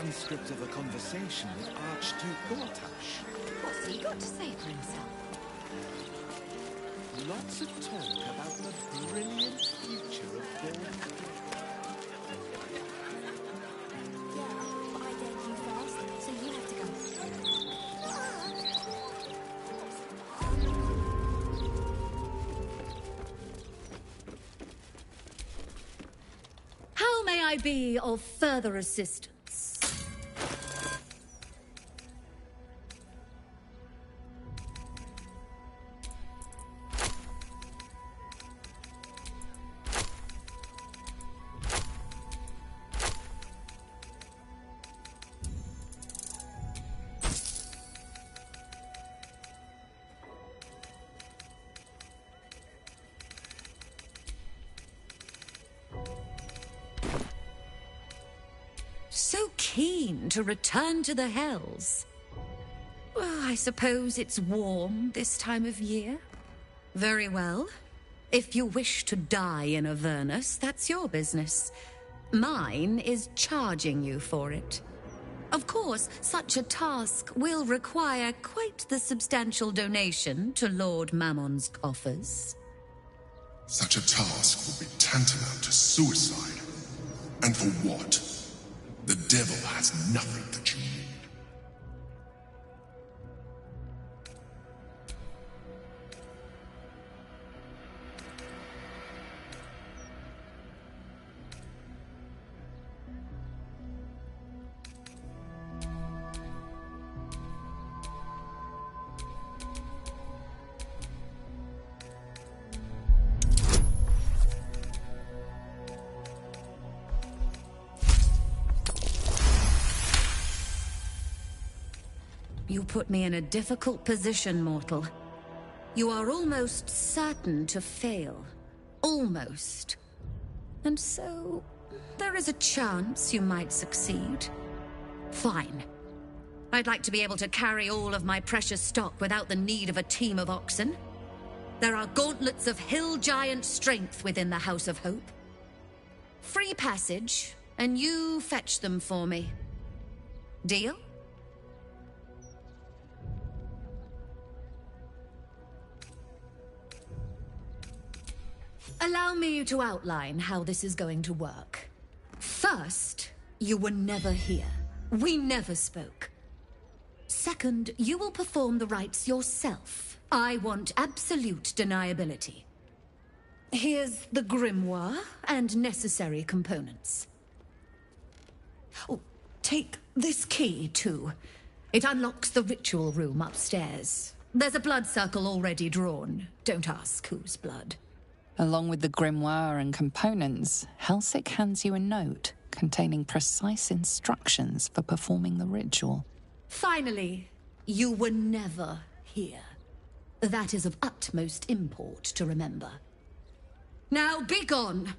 transcript of a conversation with Archduke Gortash. What's he got to say for himself? Lots of talk about the brilliant future of Baldur. Yeah, but I dared you first, so you have to go. How may I be of further assistance? So keen to return to the Hells. Well, I suppose it's warm this time of year. Very well. If you wish to die in Avernus, that's your business. Mine is charging you for it. Of course, such a task will require quite the substantial donation to Lord Mammon's coffers. Such a task would be tantamount to suicide. And for what? The devil has nothing that you need. You put me in a difficult position, mortal. You are almost certain to fail. Almost. And so, there is a chance you might succeed. Fine. I'd like to be able to carry all of my precious stock without the need of a team of oxen. There are gauntlets of hill giant strength within the House of Hope. Free passage, and you fetch them for me. Deal? Allow me to outline how this is going to work. First, you were never here. We never spoke. Second, you will perform the rites yourself. I want absolute deniability. Here's the grimoire and necessary components. Oh, take this key, too. It unlocks the ritual room upstairs. There's a blood circle already drawn. Don't ask whose blood. Along with the grimoire and components, Helsik hands you a note containing precise instructions for performing the ritual. Finally, you were never here. That is of utmost import to remember. Now be gone!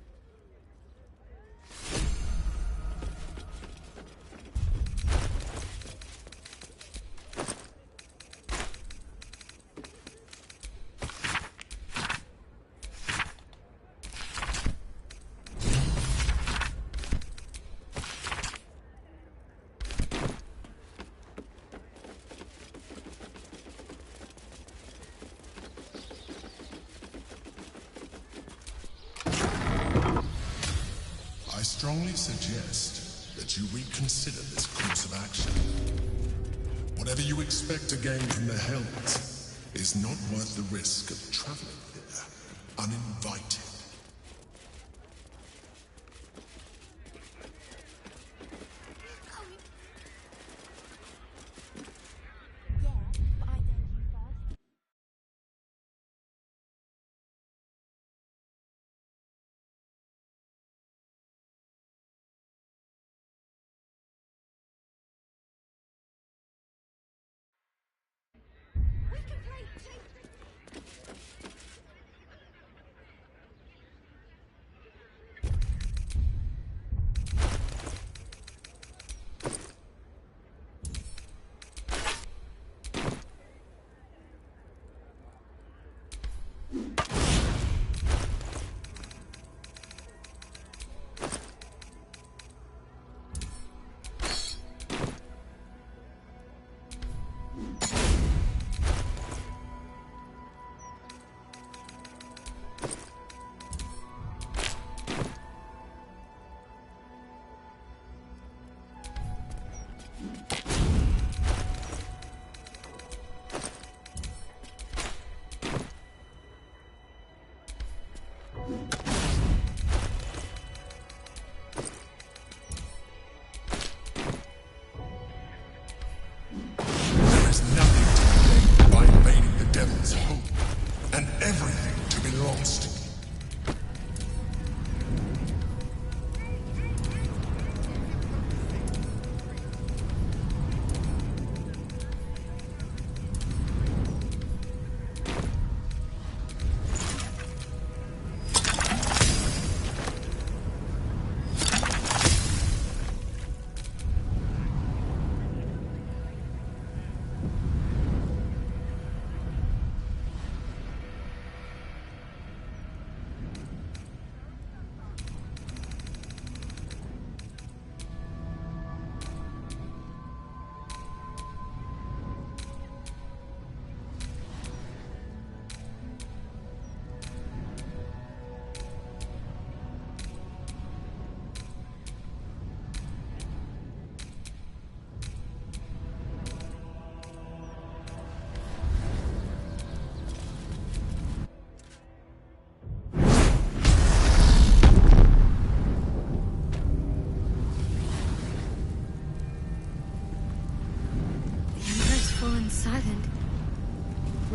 I strongly suggest that you reconsider this course of action. Whatever you expect to gain from the Hells is not worth the risk of traveling here uninvited. Yeah, but I dared you first. We can play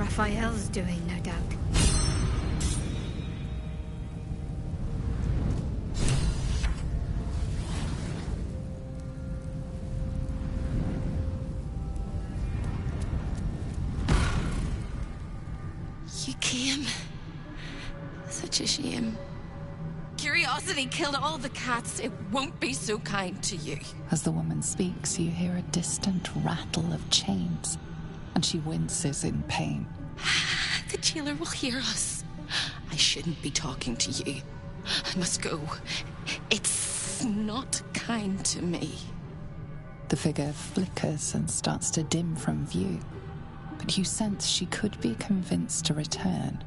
Raphael's doing, no doubt. You came. Such a shame. Curiosity killed all the cats. It won't be so kind to you. As the woman speaks, you hear a distant rattle of chains, and she winces in pain. The jailer will hear us. I shouldn't be talking to you. I must go. It's not kind to me. The figure flickers and starts to dim from view, but you sense she could be convinced to return.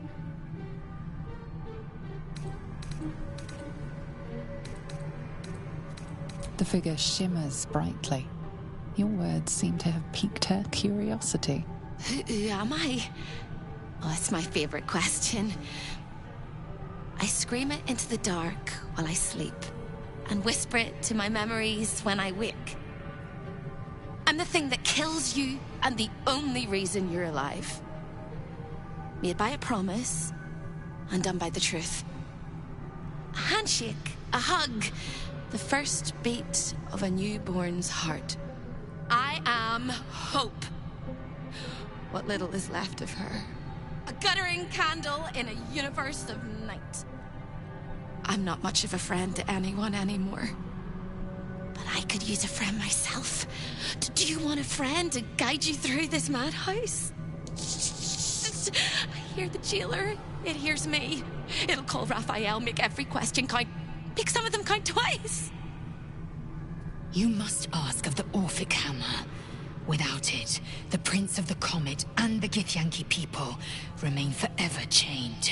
The figure shimmers brightly. Your words seem to have piqued her curiosity. Who am I? Oh, it's my favorite question. I scream it into the dark while I sleep, and whisper it to my memories when I wake. I'm the thing that kills you, and the only reason you're alive. Made by a promise, undone by the truth. A handshake, a hug, the first beat of a newborn's heart. I am hope. What little is left of her. A guttering candle in a universe of night. I'm not much of a friend to anyone anymore. But I could use a friend myself. Do you want a friend to guide you through this madhouse? I hear the jailer. It hears me. It'll call Raphael, make every question count. Make some of them count twice. You must ask of the Orphic Hammer. Without it, the Prince of the Comet and the Githyanki people remain forever chained.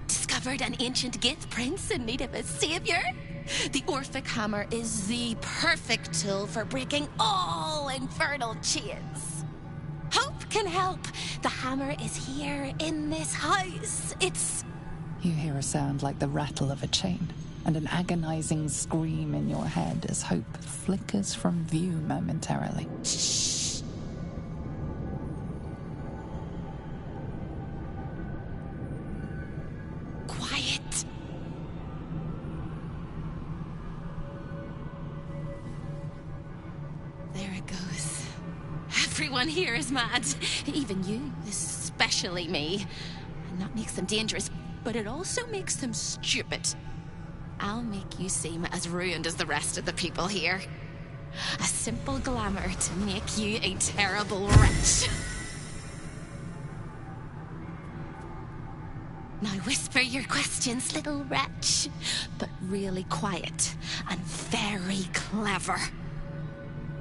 Discovered an ancient Gith prince in need of a savior? The Orphic Hammer is the perfect tool for breaking all infernal chains. Hope can help. The hammer is here in this house. It's... You hear a sound like the rattle of a chain, and an agonizing scream in your head as hope flickers from view momentarily. Shh. Quiet. There it goes. Everyone here is mad. Even you, especially me. And that makes them dangerous, but it also makes them stupid. I'll make you seem as ruined as the rest of the people here. A simple glamour to make you a terrible wretch. Now whisper your questions, little wretch, but really quiet and very clever.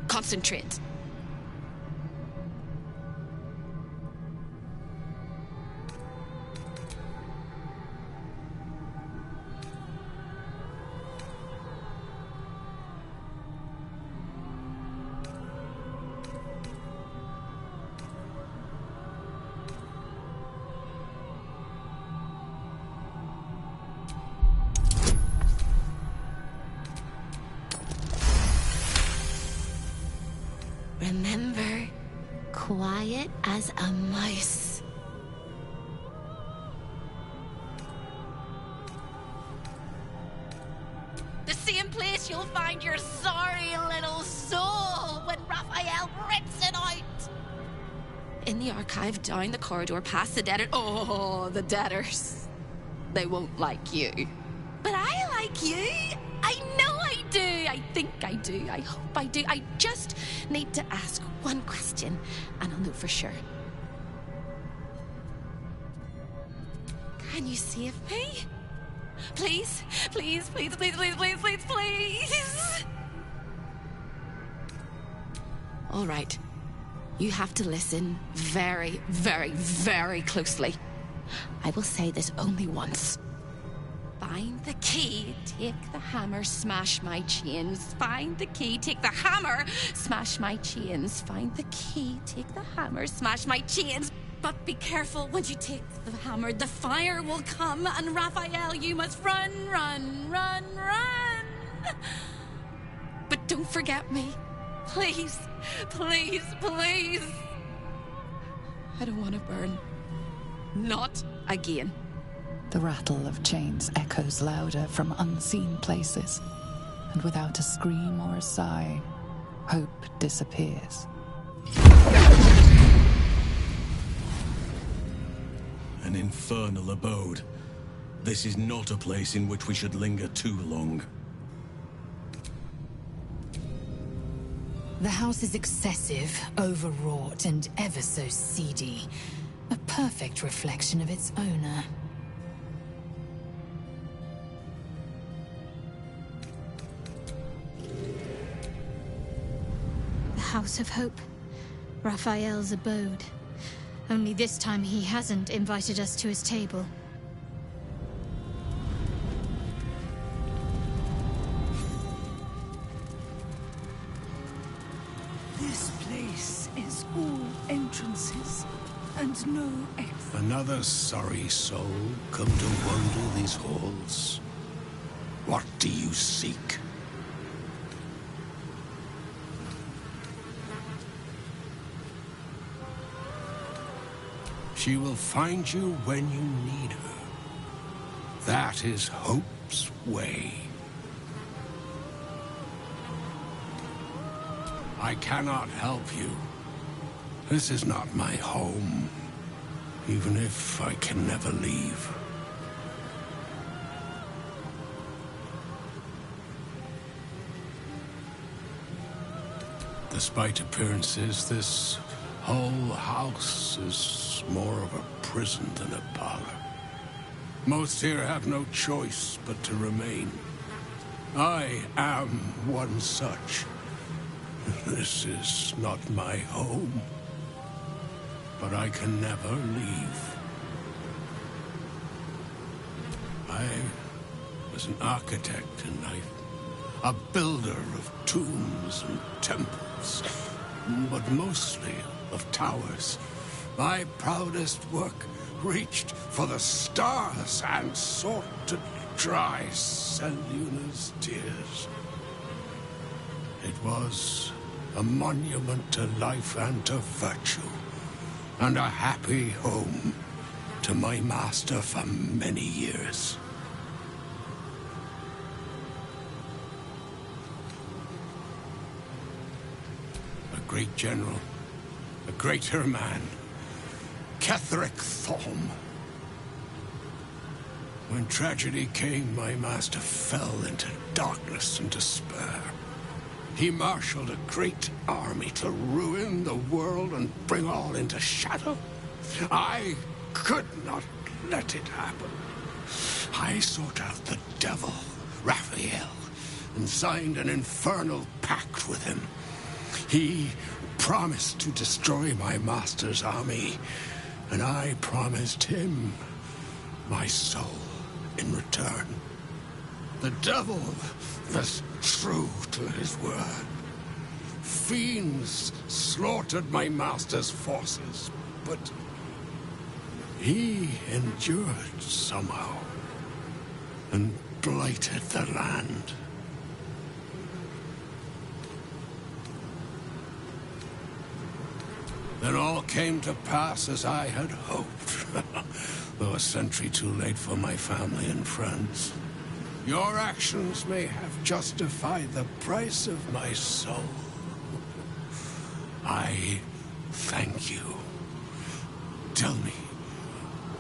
Concentrate. Remember, quiet as a mouse. The same place you'll find your sorry little soul when Raphael rips it out. In the archive, down the corridor, past the debtor. Oh, the debtors. They won't like you. But I like you. I know I do. I think I do. I hope I do. I just need to ask one question, and I'll know for sure. Can you save me? Please? Please, please, please, please, please, please, please. All right. You have to listen very, very, very closely. I will say this only once. Find the key, take the hammer, smash my chains. Find the key, take the hammer, smash my chains. Find the key, take the hammer, smash my chains. But be careful, when you take the hammer, the fire will come, and Raphael, you must run, run, run, run. But don't forget me. Please, please, please. I don't want to burn. Not again. The rattle of chains echoes louder from unseen places, and without a scream or a sigh, hope disappears. An infernal abode. This is not a place in which we should linger too long. The house is excessive, overwrought, and ever so seedy. A perfect reflection of its owner. The House of Hope. Raphael's abode. Only this time he hasn't invited us to his table. This place is all entrances and no exit. Another sorry soul come to wander these halls. What do you seek? She will find you when you need her. That is Hope's way. I cannot help you. This is not my home, even if I can never leave. Despite appearances, this whole house is more of a prison than a parlor. Most here have no choice but to remain. I am one such. This is not my home, but I can never leave. I was an architect in life, a builder of tombs and temples, but mostly of towers. My proudest work reached for the stars and sought to dry Selûne's tears. It was a monument to life and to virtue, and a happy home to my master for many years. A great general, a greater man, Ketheric Thorm. When tragedy came, my master fell into darkness and despair. He marshaled a great army to ruin the world and bring all into shadow. I could not let it happen. I sought out the devil, Raphael, and signed an infernal pact with him. He promised to destroy my master's army, and I promised him my soul in return. The devil was true to his word. Fiends slaughtered my master's forces, but he endured somehow and blighted the land. Then all came to pass as I had hoped, though a century too late for my family and friends. Your actions may have justified the price of my soul. I thank you. Tell me,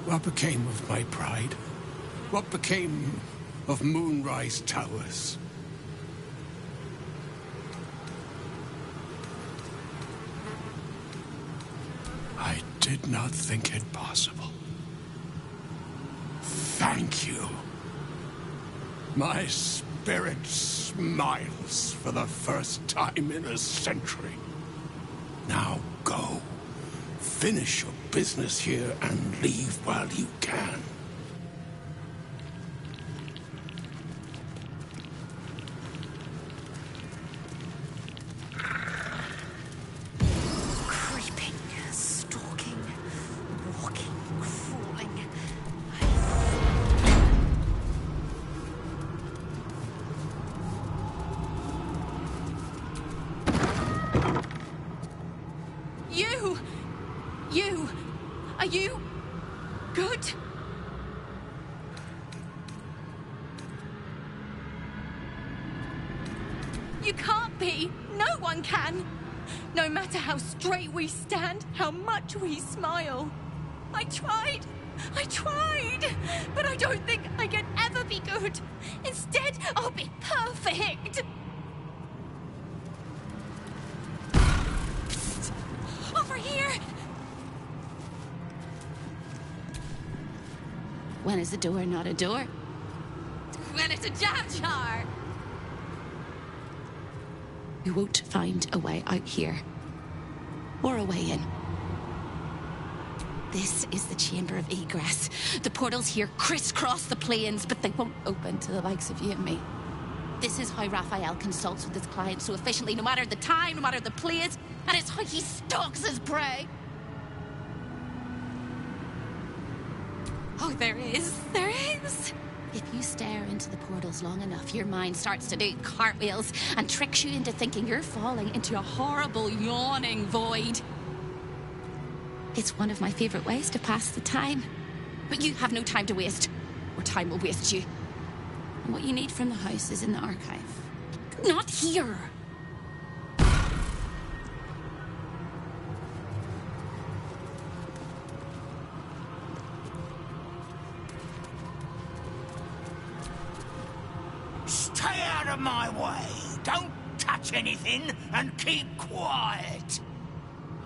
what became of my pride? What became of Moonrise Towers? I did not think it possible. Thank you. My spirit smiles for the first time in a century. Now go. Finish your business here and leave while you can. Creeping, stalking, walking, crawling. You! Are you good? You can't be. No one can. No matter how straight we stand, how much we smile. I tried, but I don't think I can ever be good. Instead, I'll be perfect. Over here! When is a door not a door? When it's a jam jar! You won't find a way out here. Or a way in. This is the chamber of egress. The portals here crisscross the planes, but they won't open to the likes of you and me. This is how Raphael consults with his clients so efficiently, no matter the time, no matter the place, and it's how he stalks his prey. Oh, there is. If you stare into the portals long enough, your mind starts to do cartwheels and tricks you into thinking you're falling into a horrible, yawning void. It's one of my favorite ways to pass the time. But you have no time to waste, or time will waste you. And what you need from the house is in the archive. Not here! Stay out of my way. Don't touch anything and keep quiet.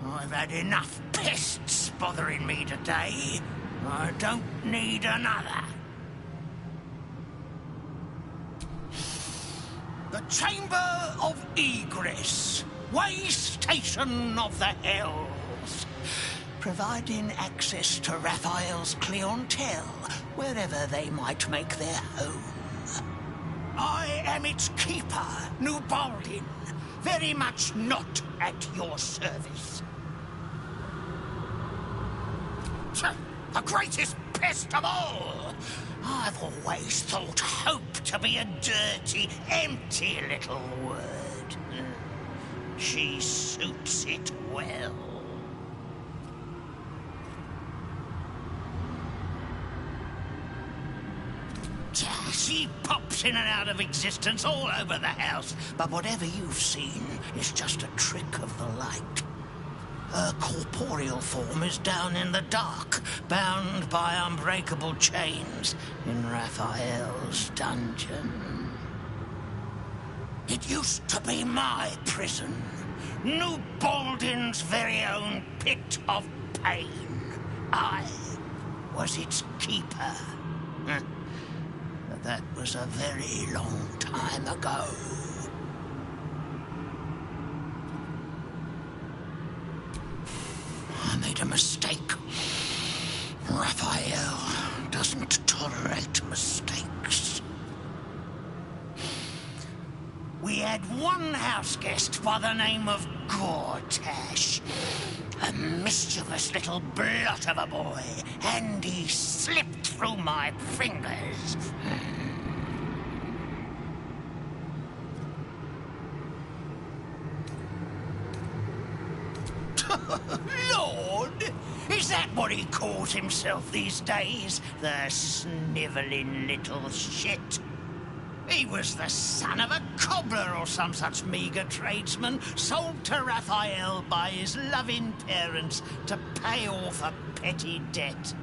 I've had enough pests bothering me today. I don't need another. The Chamber of Egress. Way station of the Hells. Providing access to Raphael's clientele, wherever they might make their home. I am its keeper, New Baldur. Very much not at your service. The greatest pest of all! I've always thought hope to be a dirty, empty little word. She suits it well. She pops in and out of existence all over the house, but whatever you've seen is just a trick of the light. Her corporeal form is down in the dark, bound by unbreakable chains in Raphael's dungeon. It used to be my prison, New Baldur's very own pit of pain. I was its keeper. But that was a very long time ago. I made a mistake. Raphael doesn't tolerate mistakes. We had one house guest by the name of Gortash. A mischievous little blot of a boy, and he slipped through my fingers. Lord, is that what he calls himself these days? The snivelling little shit. He was the son of a cobbler or some such meagre tradesman, sold to Raphael by his loving parents to pay off a petty debt.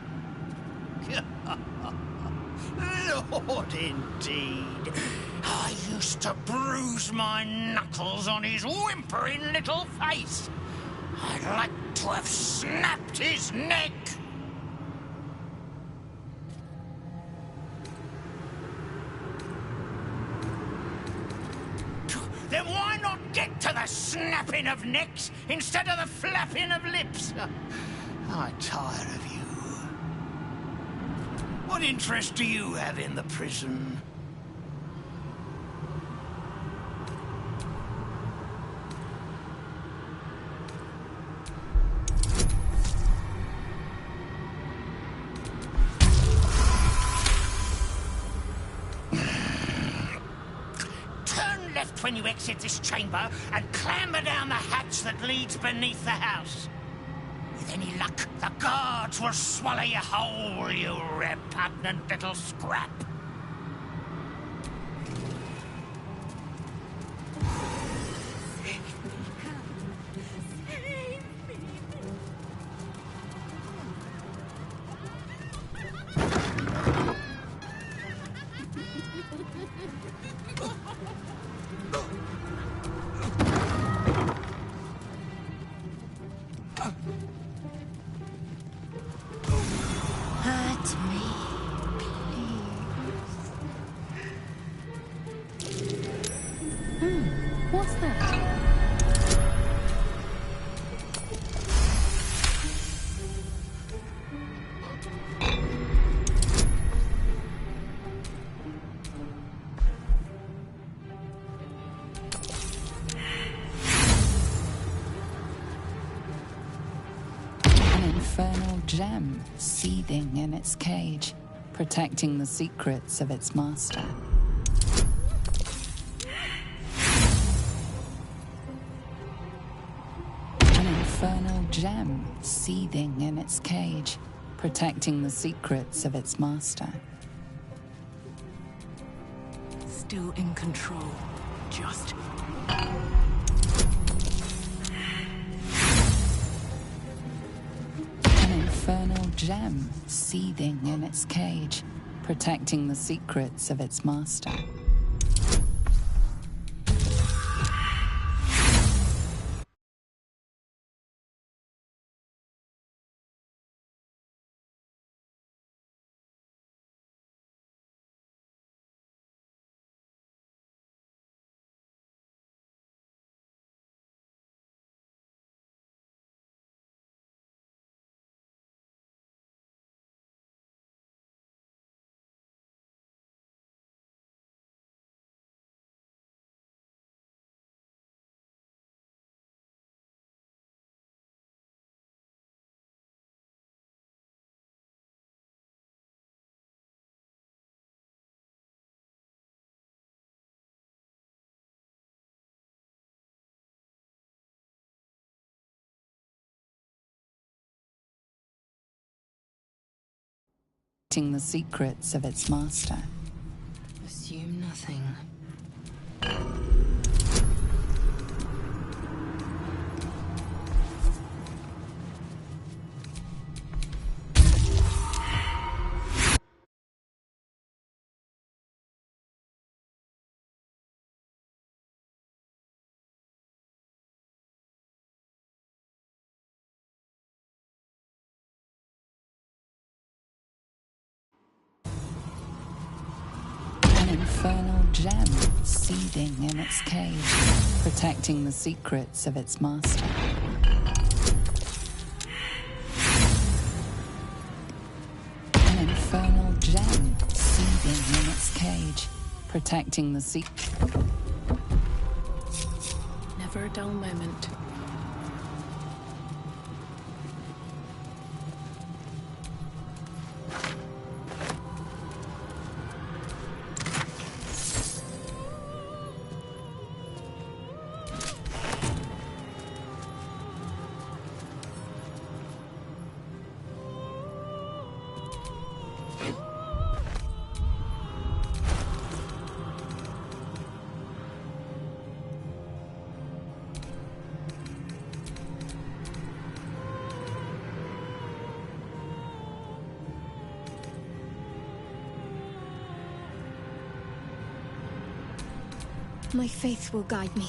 Lord, indeed. I used to bruise my knuckles on his whimpering little face. I'd like to have snapped his neck. Then why not get to the snapping of necks instead of the flapping of lips? I tire of you. What interest do you have in the prison? When you exit this chamber and clamber down the hatch that leads beneath the house. With any luck, the gods will swallow you whole, you repugnant little scrap. Hurt me, please. What's that? Infernal gem seething in its cage, protecting the secrets of its master. An infernal gem seething in its cage, protecting the secrets of its master. Still in control. Just... Infernal gem seething in its cage, protecting the secrets of its master. The secrets of its master. Assume nothing. Infernal gem seething in its cage, protecting the secrets of its master. An infernal gem seething in its cage, protecting the secret. Never a dull moment. My faith will guide me.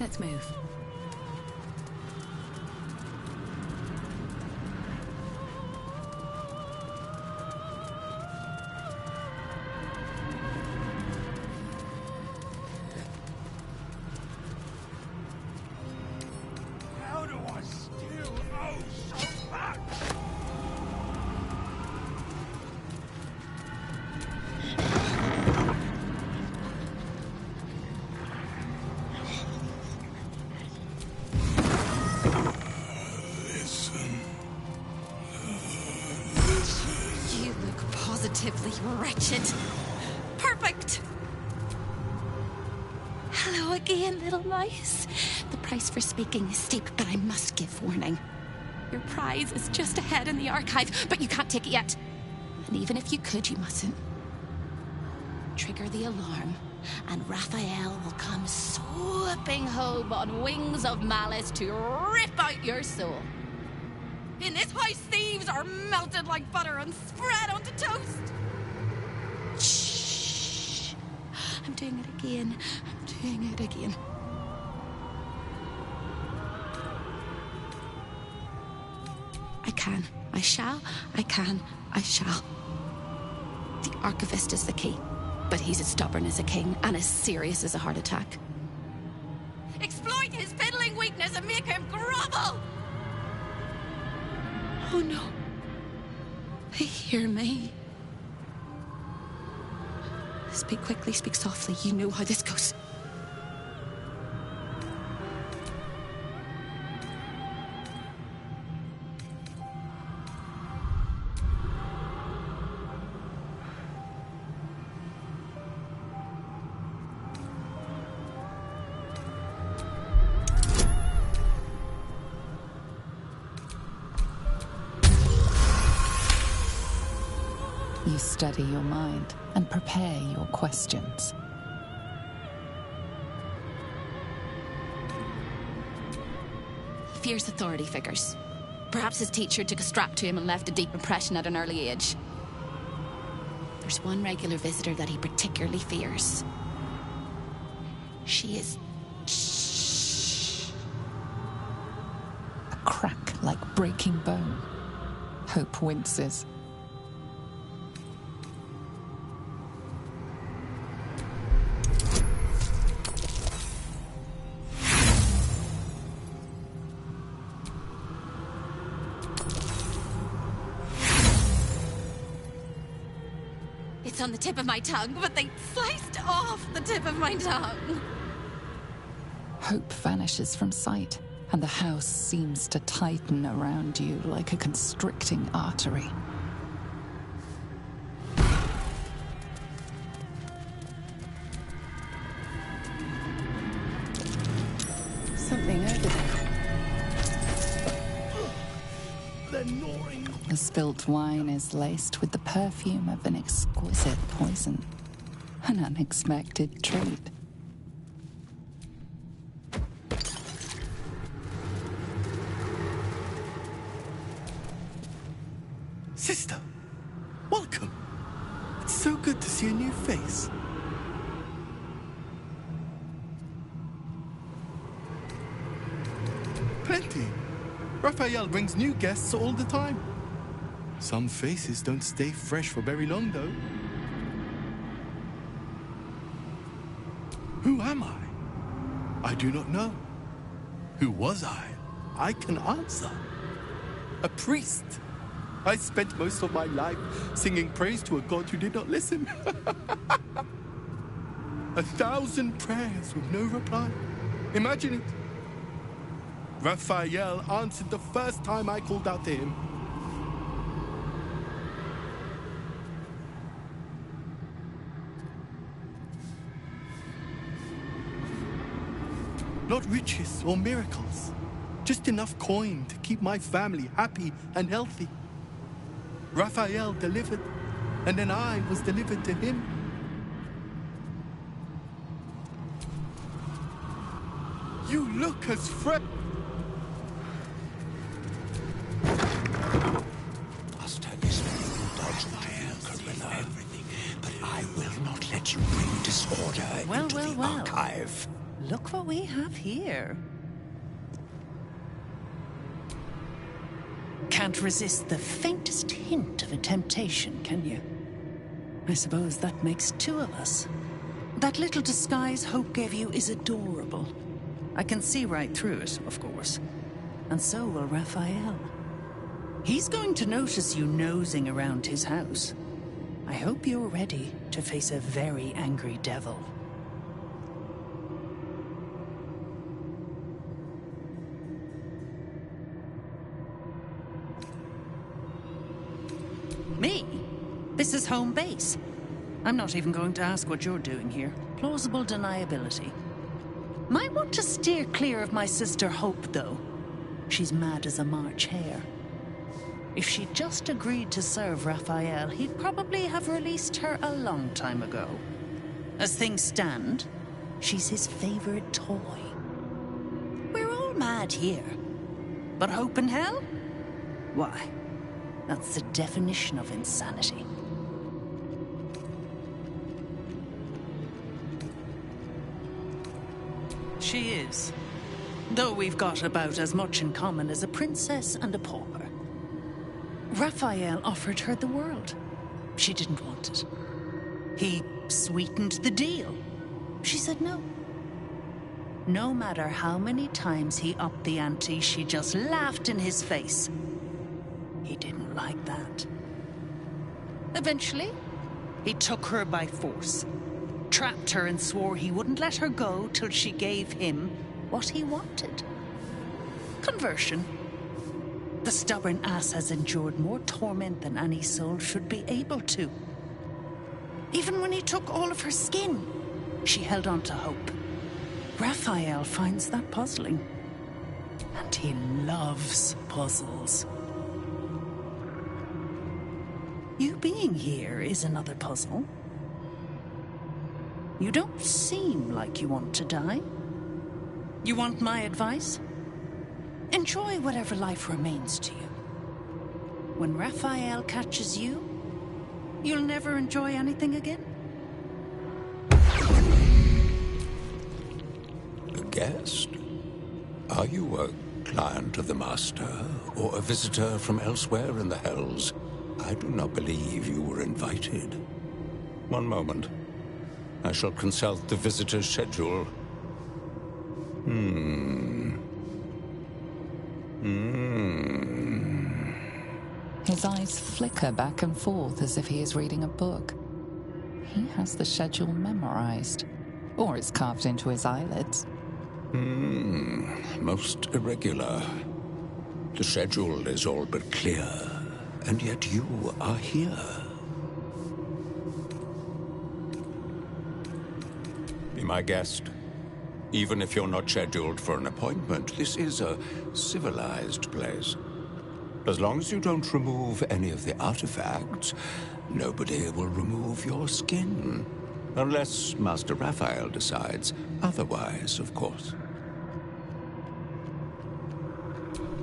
Let's move. positively wretched. Perfect! Hello again, little mice. The price for speaking is steep, but I must give warning. Your prize is just ahead in the archive, but you can't take it yet. And even if you could, you mustn't. Trigger the alarm, and Raphael will come swooping home on wings of malice to rip out your soul. In this house, thieves are melted like butter and spread onto toast. Shh. I'm doing it again. I'm doing it again. I can. I shall. I can. I shall. The archivist is the key, but he's as stubborn as a king and as serious as a heart attack. Exploit his fiddling weakness and make him grovel! Oh no. They hear me. Speak quickly, speak softly. You know how this goes. You steady your mind and prepare your questions. He fears authority figures. Perhaps his teacher took a strap to him and left a deep impression at an early age. There's one regular visitor that he particularly fears. She is... Shh. A crack like breaking bone. Hope winces. It's on the tip of my tongue, but they sliced off the tip of my tongue. Hope vanishes from sight, and the house seems to tighten around you like a constricting artery. Something over there. They're gnawing. The spilt wine is laced with the perfume of an exquisite poison. An unexpected treat. Sister, welcome. It's so good to see a new face. Plenty. Raphael brings new guests all the time. Some faces don't stay fresh for very long, though. Who am I? I do not know. Who was I? I can answer. A priest. I spent most of my life singing praise to a god who did not listen. 1,000 prayers with no reply. Imagine it. Raphael answered the first time I called out to him. Not riches or miracles, just enough coin to keep my family happy and healthy. Raphael delivered, and then I was delivered to him. You look as fresh. Master is everything, but I will not let you bring disorder into the archive. Look what we have here. Can't resist the faintest hint of a temptation, can you? I suppose that makes two of us. That little disguise Hope gave you is adorable. I can see right through it, of course. And so will Raphael. He's going to notice you nosing around his house. I hope you're ready to face a very angry devil. Me? This is home base. I'm not even going to ask what you're doing here. Plausible deniability. Might want to steer clear of my sister Hope, though. She's mad as a March hare. If she'd just agreed to serve Raphael, he'd probably have released her a long time ago. As things stand, she's his favorite toy. We're all mad here. But Hope and hell? Why, that's the definition of insanity. She is. Though we've got about as much in common as a princess and a pauper. Raphael offered her the world. She didn't want it. He sweetened the deal. She said no. No matter how many times he upped the ante, she just laughed in his face. He didn't like that. Eventually, he took her by force, trapped her and swore he wouldn't let her go till she gave him what he wanted. Conversion. The stubborn ass has endured more torment than any soul should be able to. Even when he took all of her skin, she held on to hope. Raphael finds that puzzling. And he loves puzzles. You being here is another puzzle. You don't seem like you want to die. You want my advice? Enjoy whatever life remains to you. When Raphael catches you, you'll never enjoy anything again. A guest? Are you a client of the Master, or a visitor from elsewhere in the Hells? I do not believe you were invited. One moment. I shall consult the visitor's schedule. His eyes flicker back and forth as if he is reading a book. He has the schedule memorized. Or it's carved into his eyelids. Most irregular. The schedule is all but clear, and yet you are here. Be my guest. Even if you're not scheduled for an appointment, this is a civilized place. As long as you don't remove any of the artifacts, nobody will remove your skin. Unless Master Raphael decides otherwise, of course.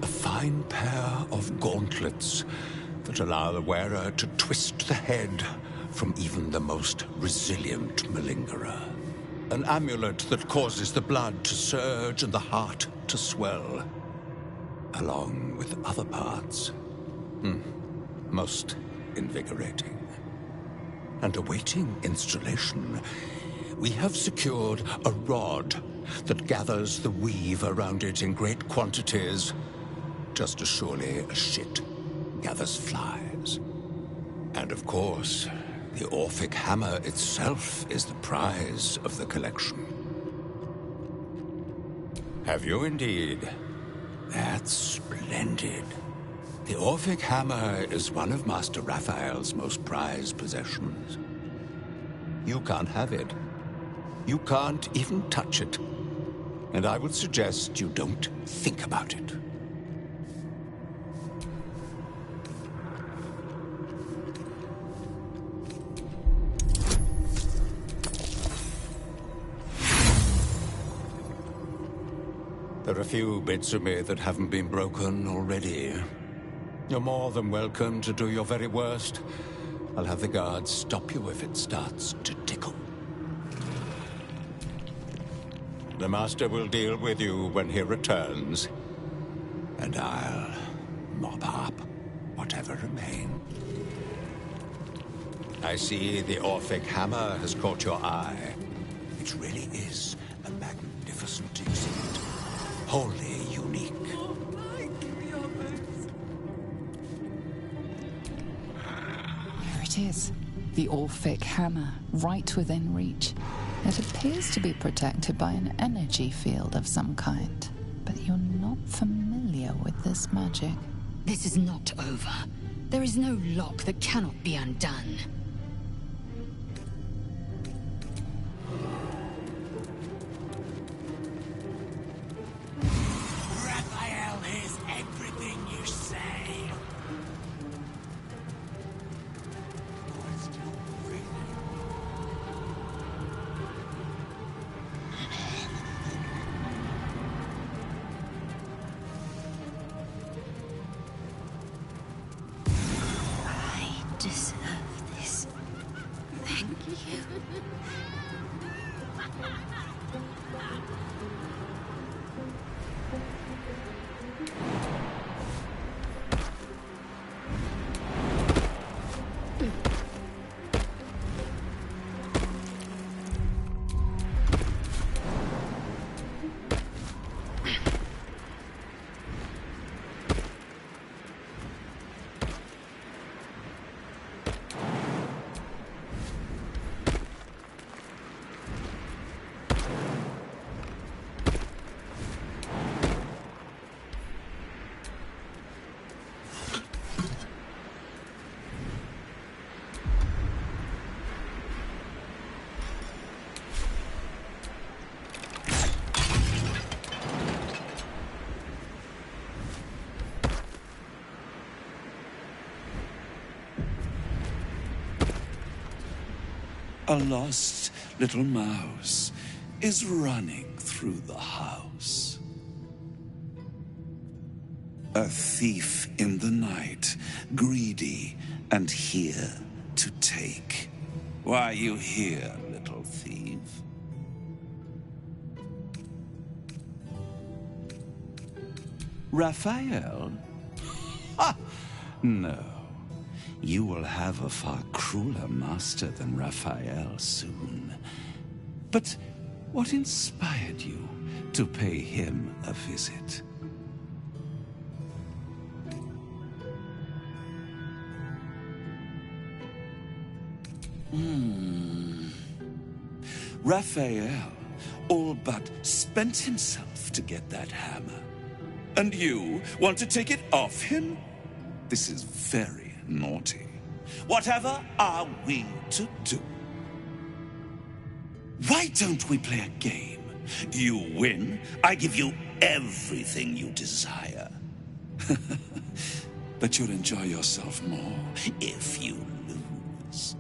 A fine pair of gauntlets that allow the wearer to twist the head from even the most resilient malingerer. An amulet that causes the blood to surge and the heart to swell, along with other parts. Most invigorating. And awaiting installation, we have secured a rod that gathers the weave around it in great quantities, just as surely as shit gathers flies. And of course, the Orphic hammer itself is the prize of the collection. Have you indeed? That's splendid. The Orphic hammer is one of Master Raphael's most prized possessions. You can't have it. You can't even touch it. And I would suggest you don't think about it. There are a few bits of me that haven't been broken already. You're more than welcome to do your very worst. I'll have the guards stop you if it starts to tickle. The Master will deal with you when he returns. And I'll mop up whatever remains. I see the Orphic hammer has caught your eye. It really is a magnificent exhibit. Wholly unique. Here it is. The Orphic hammer, right within reach. It appears to be protected by an energy field of some kind. But you're not familiar with this magic. This is not over. There is no lock that cannot be undone. Raphael hears everything you say. I deserve this. Thank you. A lost little mouse is running through the house. A thief in the night, greedy and here to take. Why are you here, little thief? Raphael? Ha! No. You will have a far crueler master than Raphael soon. But what inspired you to pay him a visit? Raphael all but spent himself to get that hammer. And you want to take it off him? This is very naughty. Whatever are we to do? Why don't we play a game? You win, I give you everything you desire. But you'll enjoy yourself more if you lose.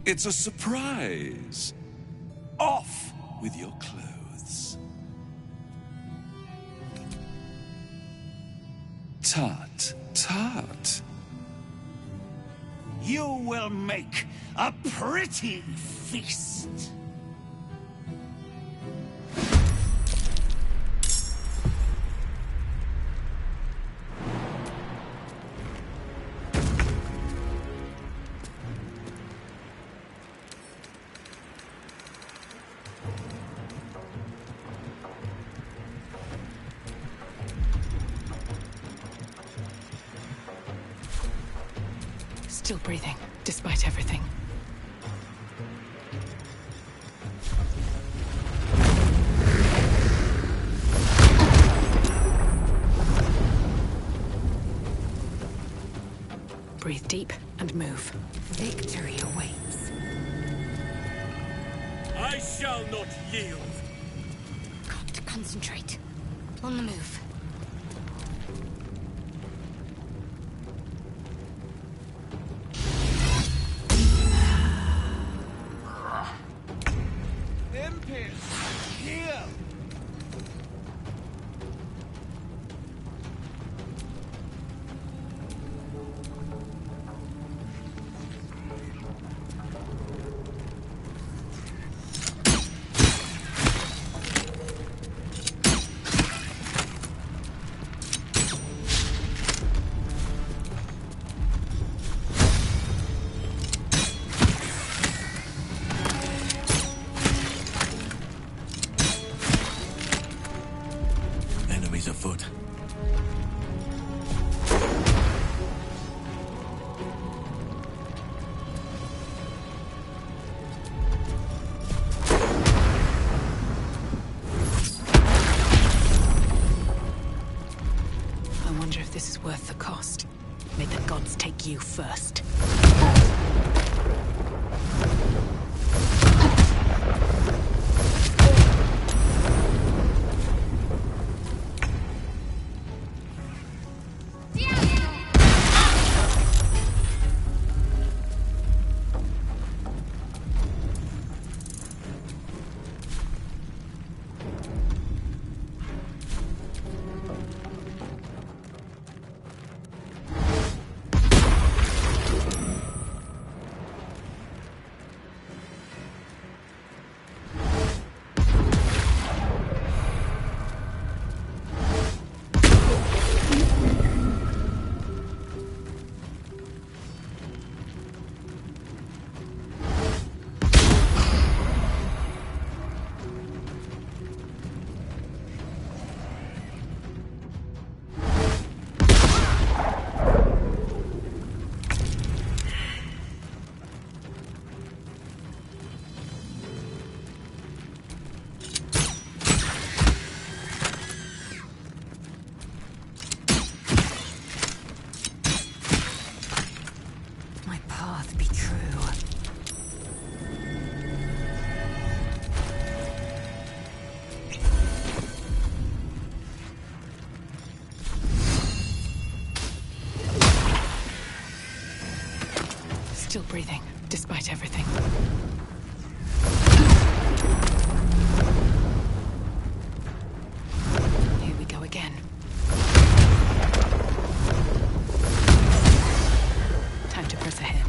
It's a surprise. Off with your clothes. Tut, tut. You will make a pretty feast. Still breathing, despite everything. Breathe deep and move. Victory awaits. I shall not yield. Got to concentrate. On the move. Here! wonder if this is worth the cost. May the gods take you first. Still breathing, despite everything. Here we go again. Time to press ahead.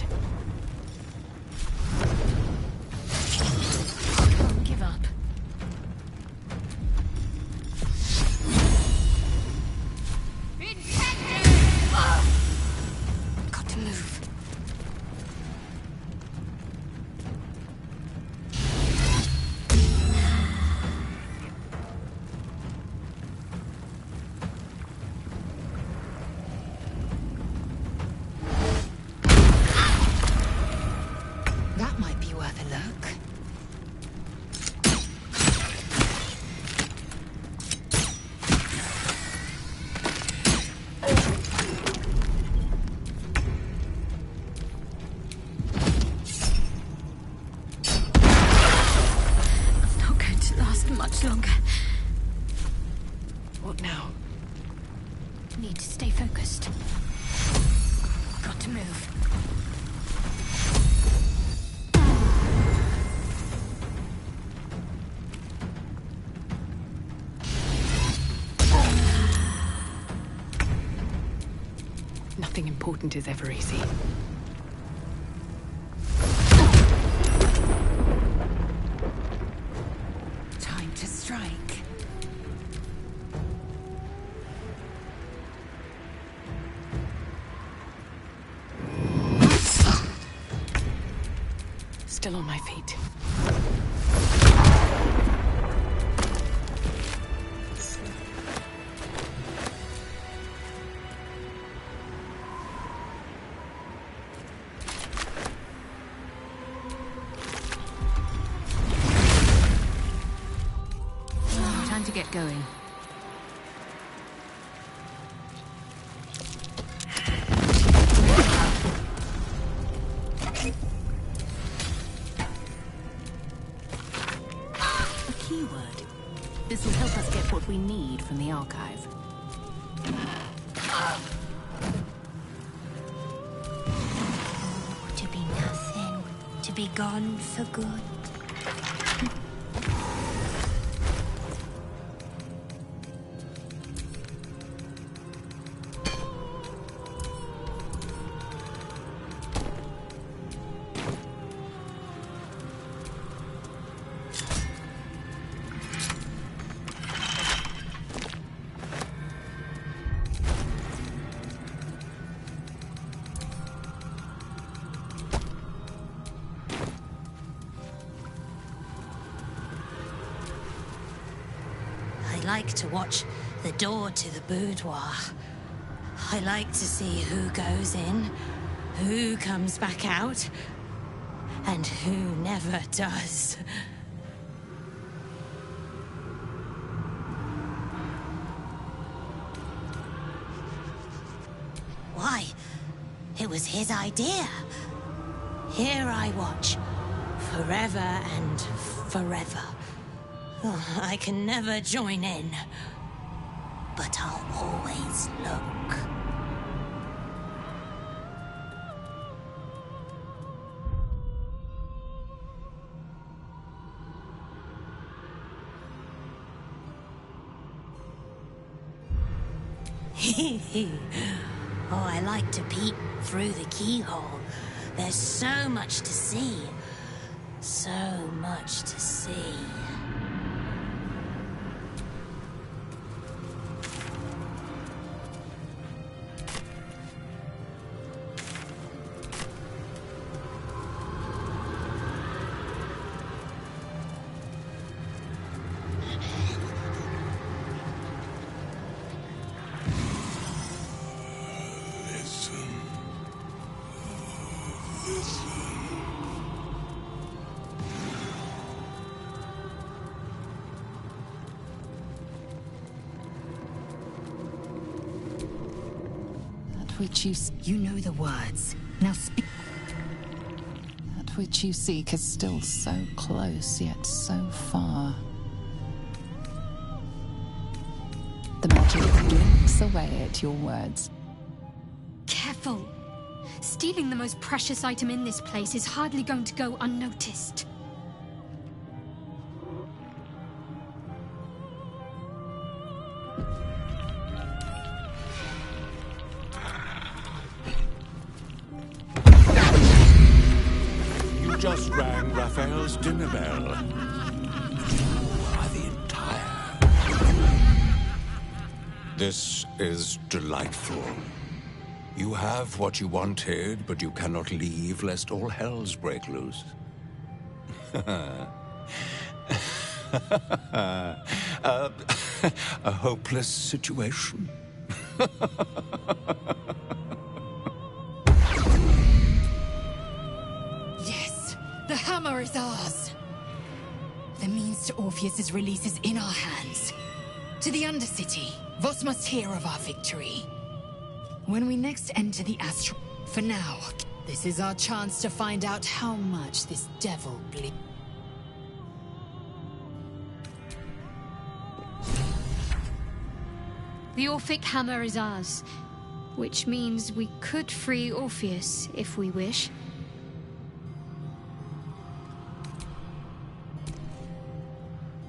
Give up. Got to move. That might be worth a look. I'm not going to last much longer. What now? Need to stay focused. Got to move. Nothing important is ever easy. Time to strike. Still on my feet. Time to get going. A keyword. This will help us get what we need from the archive. To be nothing. To be gone for good. I like to watch the door to the boudoir. I like to see who goes in, who comes back out, and who never does. Why? It was his idea. Here I watch, forever and forever. Oh, I can never join in, but I'll always look. Oh, I like to peek through the keyhole. There's so much to see. So much to see. Which you know the words. Now speak. That which you seek is still so close, yet so far. The magic blinks away at your words. Careful. Stealing the most precious item in this place is hardly going to go unnoticed. Just rang Raphael's dinner bell. You are the entire. This is delightful. You have what you wanted, but you cannot leave lest all hells break loose. A hopeless situation. The hammer is ours. The means to Orpheus's release is in our hands. To the Undercity, Voss must hear of our victory. When we next enter the astral... For now, this is our chance to find out how much this devil bleeds. The Orphic hammer is ours, which means we could free Orpheus if we wish.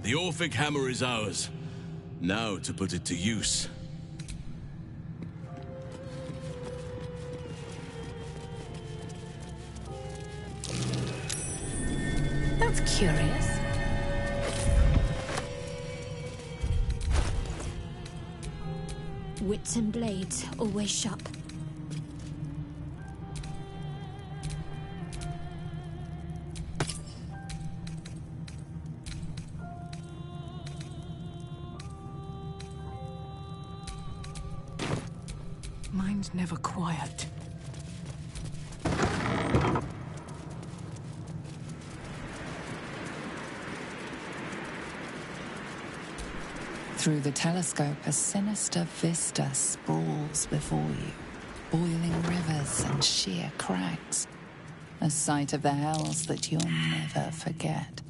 The Orphic hammer is ours. Now to put it to use. That's curious. Wits and blades, always sharp. Mine's never quiet. Through the telescope, a sinister vista sprawls before you. Boiling rivers and sheer crags. A sight of the hells that you'll never forget.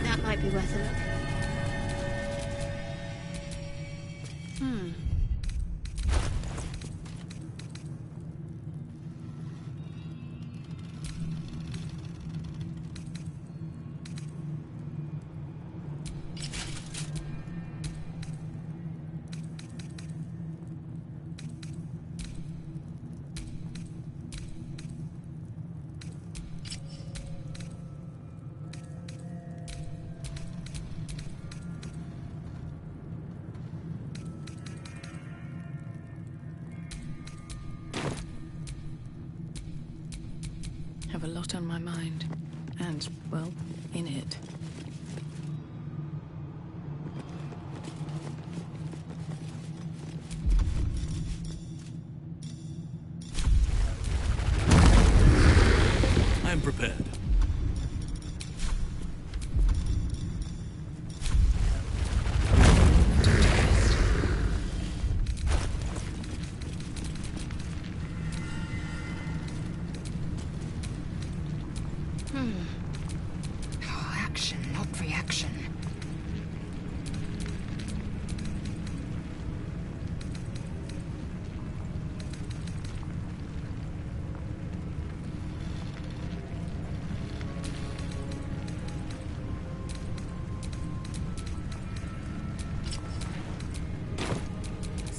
That might be worth a look. Have a lot on my mind. And, well, in it. I am prepared.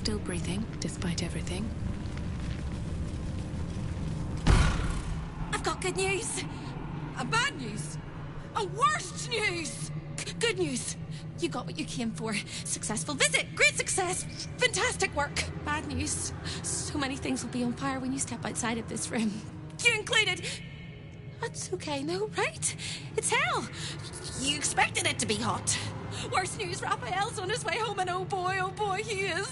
Still breathing, despite everything. I've got good news. Bad news? Worst news! Good news. You got what you came for. Successful visit. Great success. Fantastic work. Bad news. So many things will be on fire when you step outside of this room. You included. That's okay, no, right? It's hell. You expected it to be hot. Worst news, Raphael's on his way home, and oh boy, he is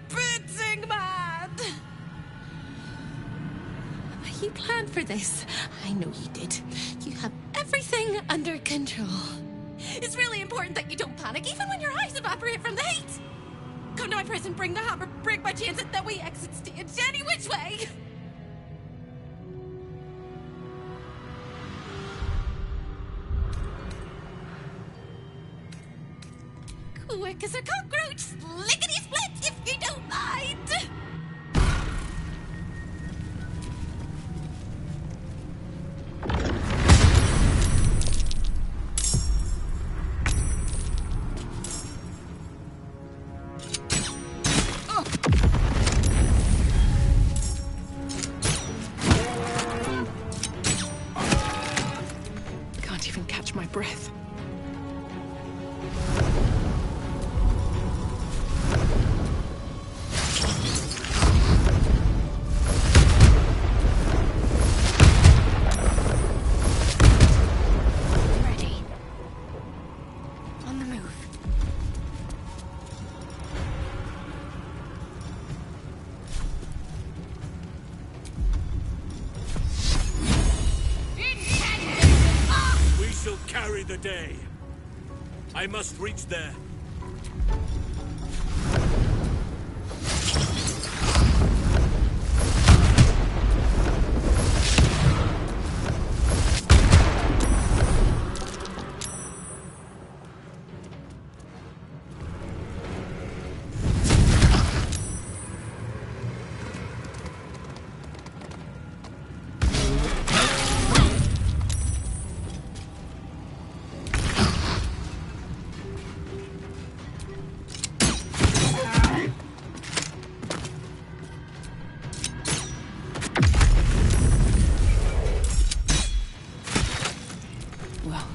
spitting mad. You planned for this. I know you did. You have everything under control. It's really important that you don't panic, even when your eyes evaporate from the heat. Come to my prison, bring the hammer, break my chains, and then we exit stage any which way. Quick as a cockroach, lickety-split, if you don't mind. Can't even catch my breath. Carry the day. I must reach there.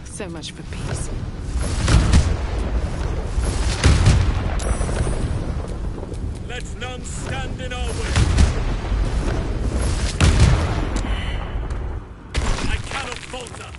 So much for peace. Let none stand in our way. I cannot falter.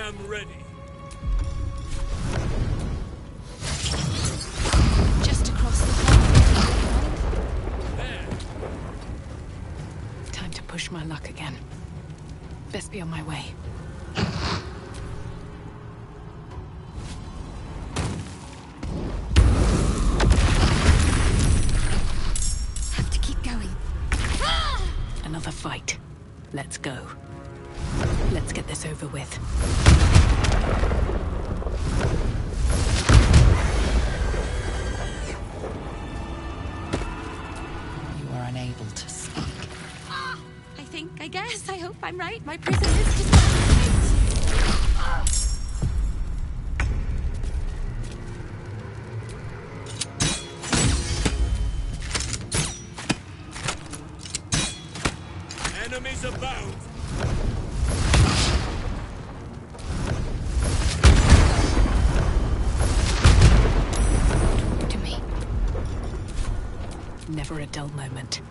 am ready. Just across the hall. There. Time to push my luck again. Best be on my way. Have to keep going. Another fight. Let's go. Let's get this over with. You are unable to speak. I guess, I hope I'm right. My prison is just right. Enemies abound. To me. Never a dull moment.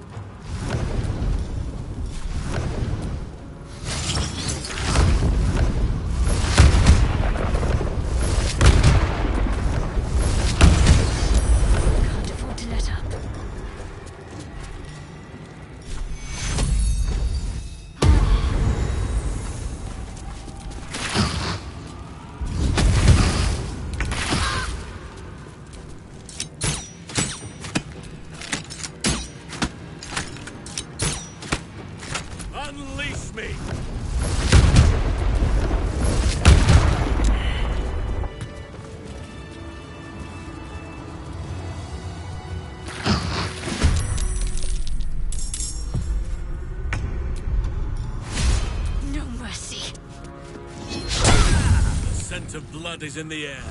me! No mercy. The scent of blood is in the air.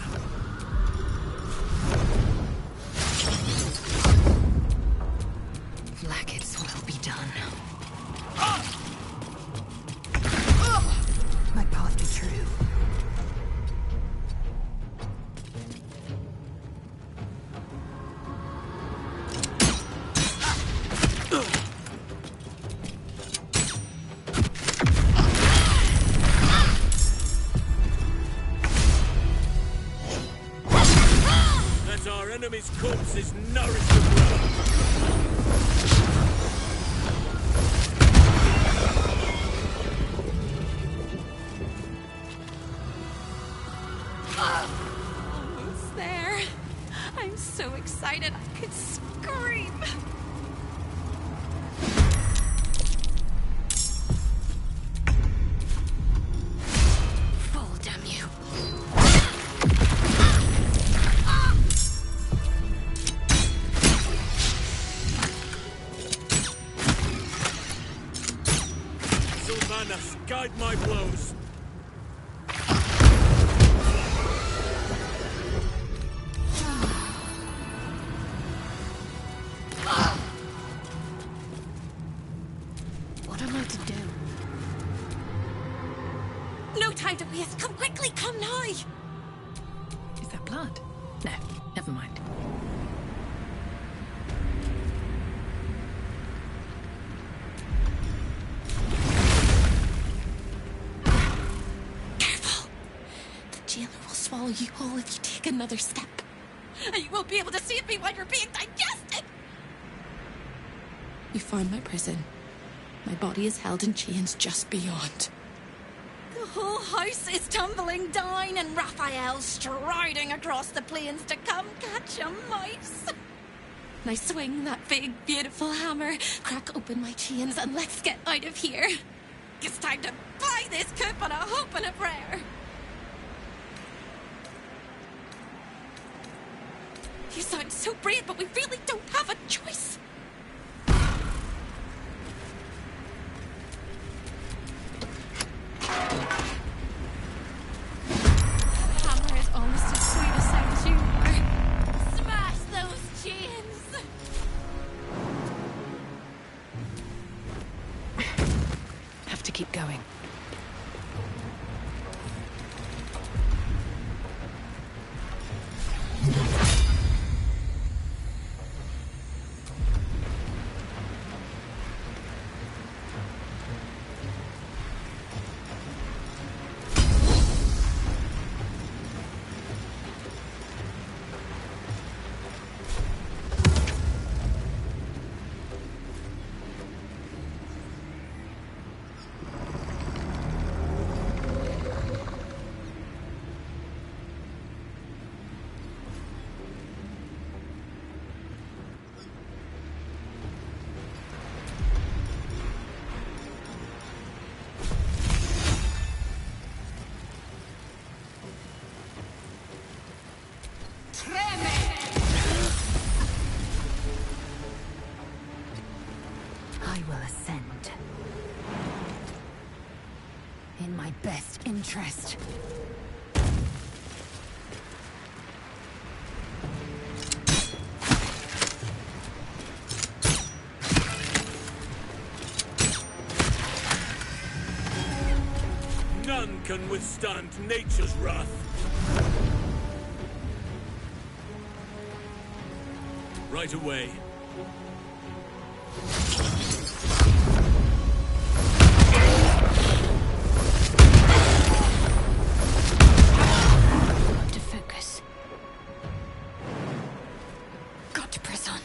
Blacket's will be done. My path be true. Let our enemy's corpses nourish the blood. Almost there. I'm so excited I could scream. Fall, damn you. Sylvanas, guide my blows. What am I to do? No time to waste. Come quickly, come now. Is that blood? No, never mind. Careful. The jailer will swallow you whole if you take another step. And you won't be able to save me while you're being digested. You found my prison. My body is held in chains just beyond. The whole house is tumbling down and Raphael's striding across the plains to come catch a mouse. Now swing that big, beautiful hammer, crack open my chains, and let's get out of here. It's time to buy this coop on a hope and a prayer. You sound so brave, but we really don't have a choice. Hammer is almost as sweet a sound as you are. Smash those chains! Have to keep going. I will ascend. In my best interest. None can withstand nature's wrath. Right away. To focus. Got to press on.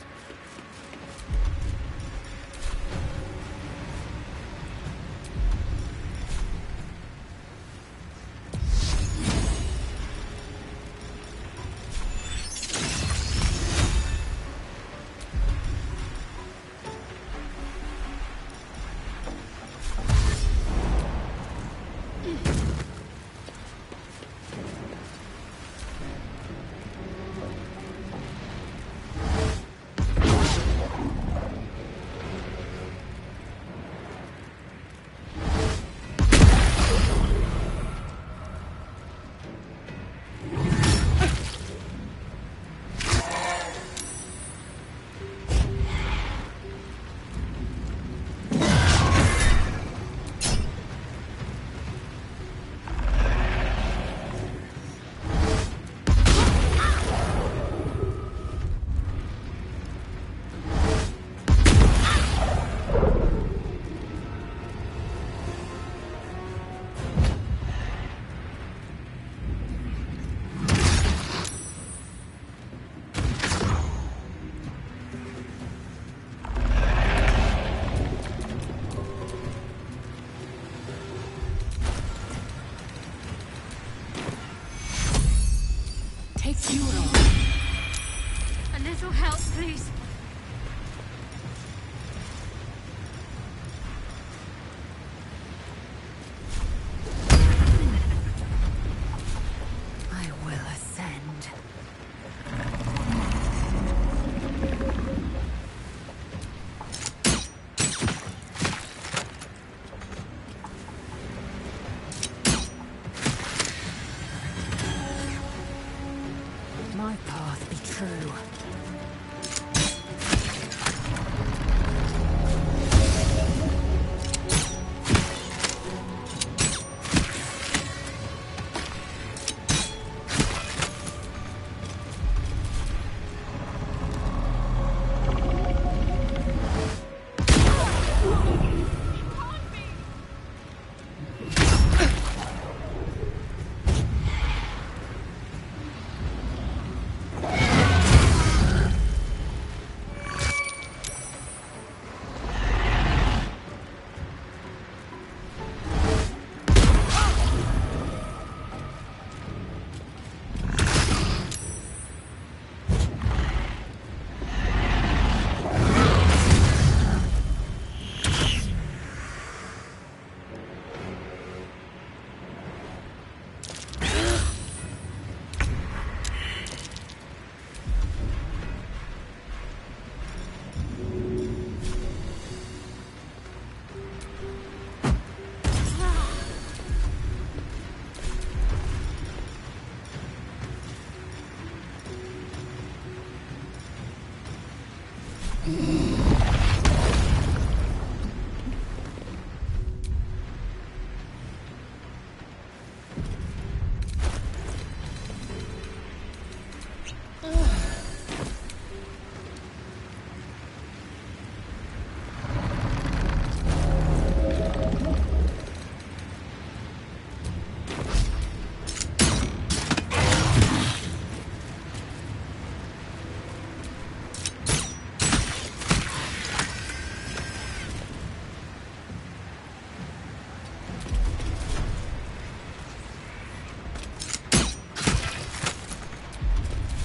little help, please? I will ascend. My path be true.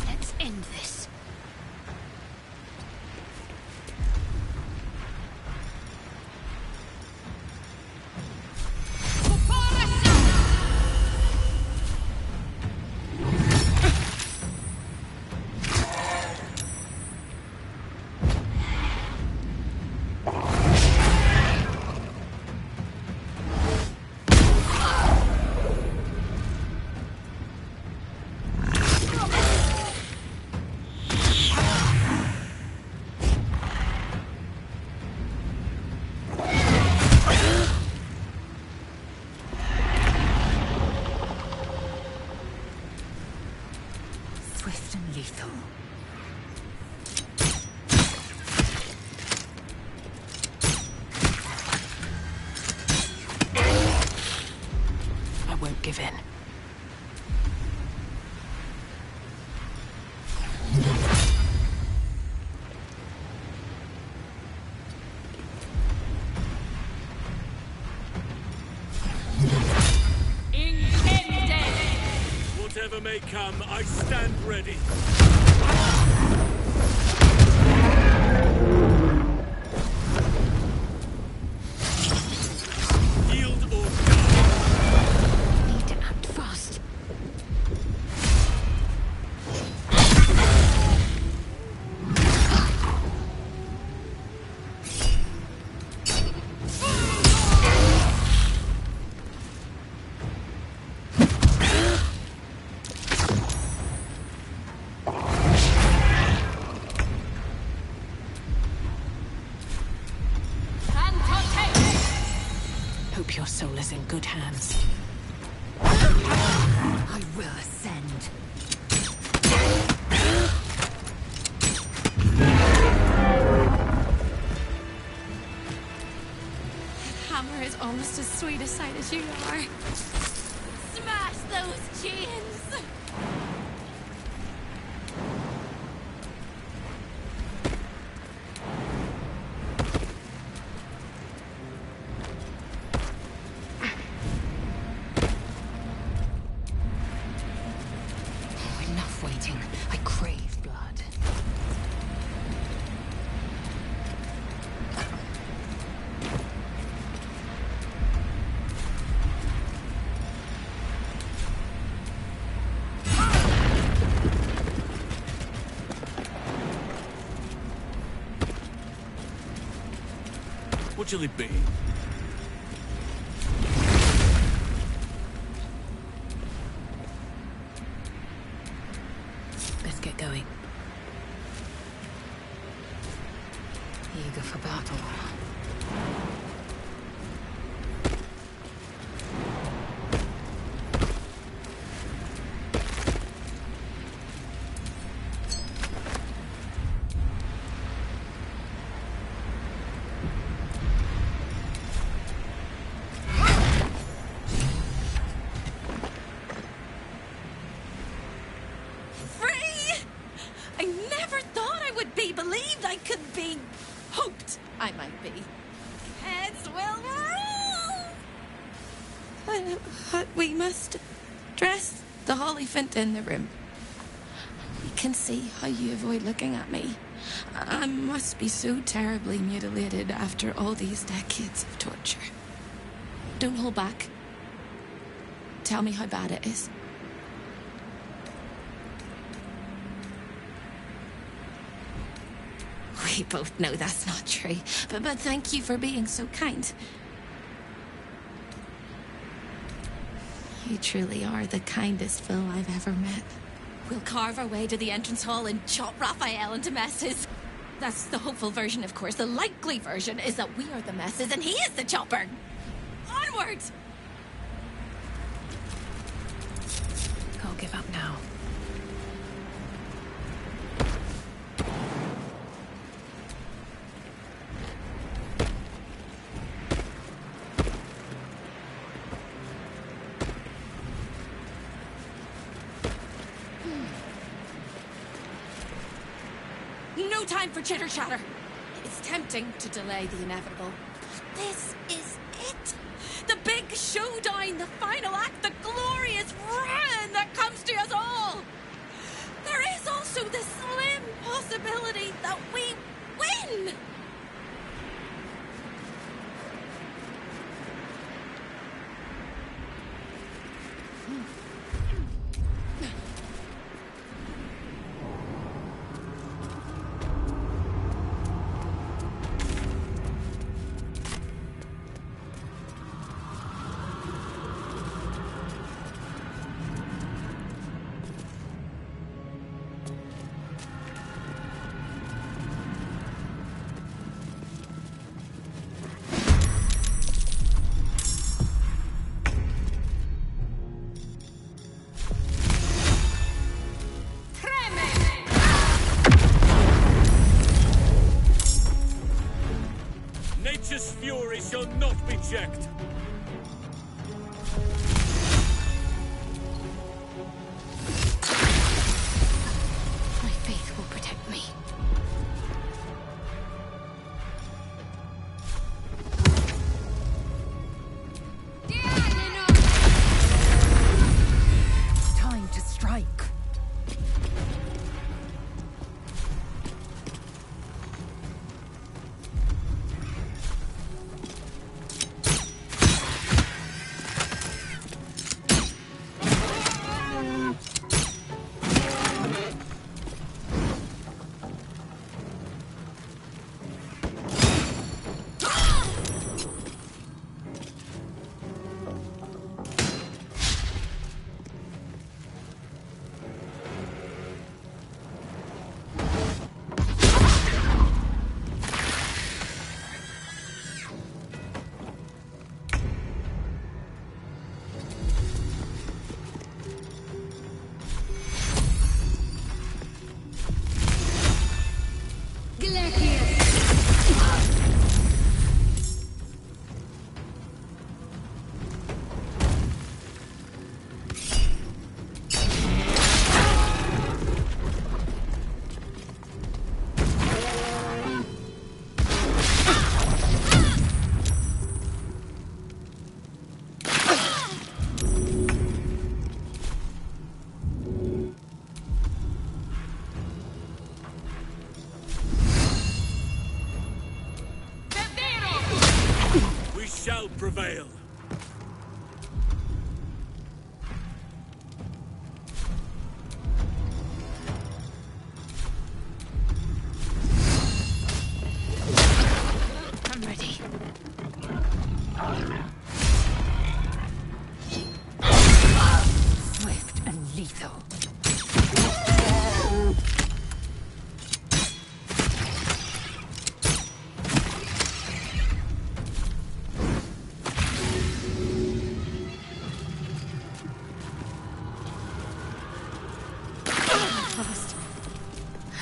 Let's end this. Swift and lethal. I won't give in. Whatever may come, I stand ready. Yield or die. Need to act fast. Hope your soul is in good hands. I will ascend. Hammer is almost as sweet a sight as you are. Smash those chains! Enough waiting. I crave blood. actually been? Let's get going. Eager for battle. We must dress the elephant in the room. We can see how you avoid looking at me. I must be so terribly mutilated after all these decades of torture. Don't hold back. Tell me how bad it is. We both know that's not true, but thank you for being so kind. You truly are the kindest foe I've ever met. We'll carve our way to the entrance hall and chop Raphael into messes. That's the hopeful version, of course. The likely version is that we are the messes and he is the chopper. Onwards! Can't give up now. No time for chitter-chatter. It's tempting to delay the inevitable. This is it. The big showdown, the final act, the glorious ruin that comes to us all. There is also the slim possibility that we win.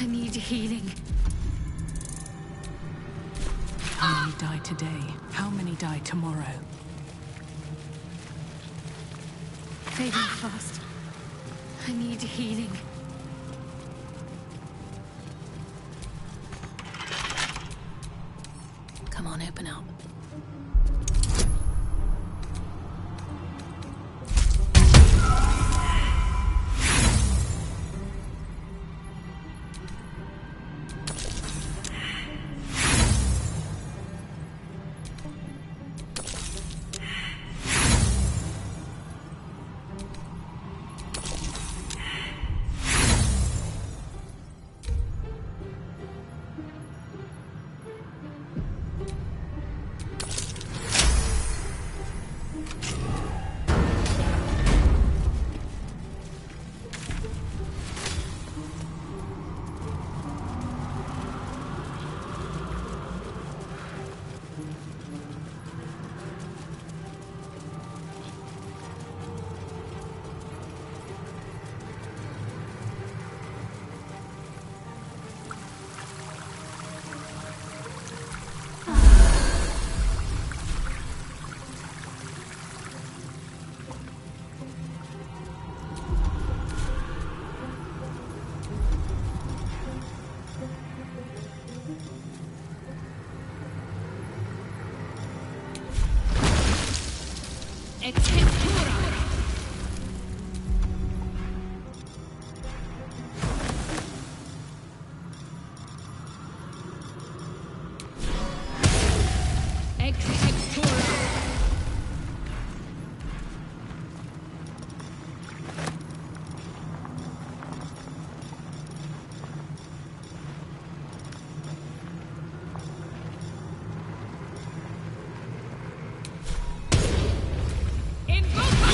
I need healing. How many die today? How many die tomorrow? Fading fast. I need healing. Come on, open up. Invoke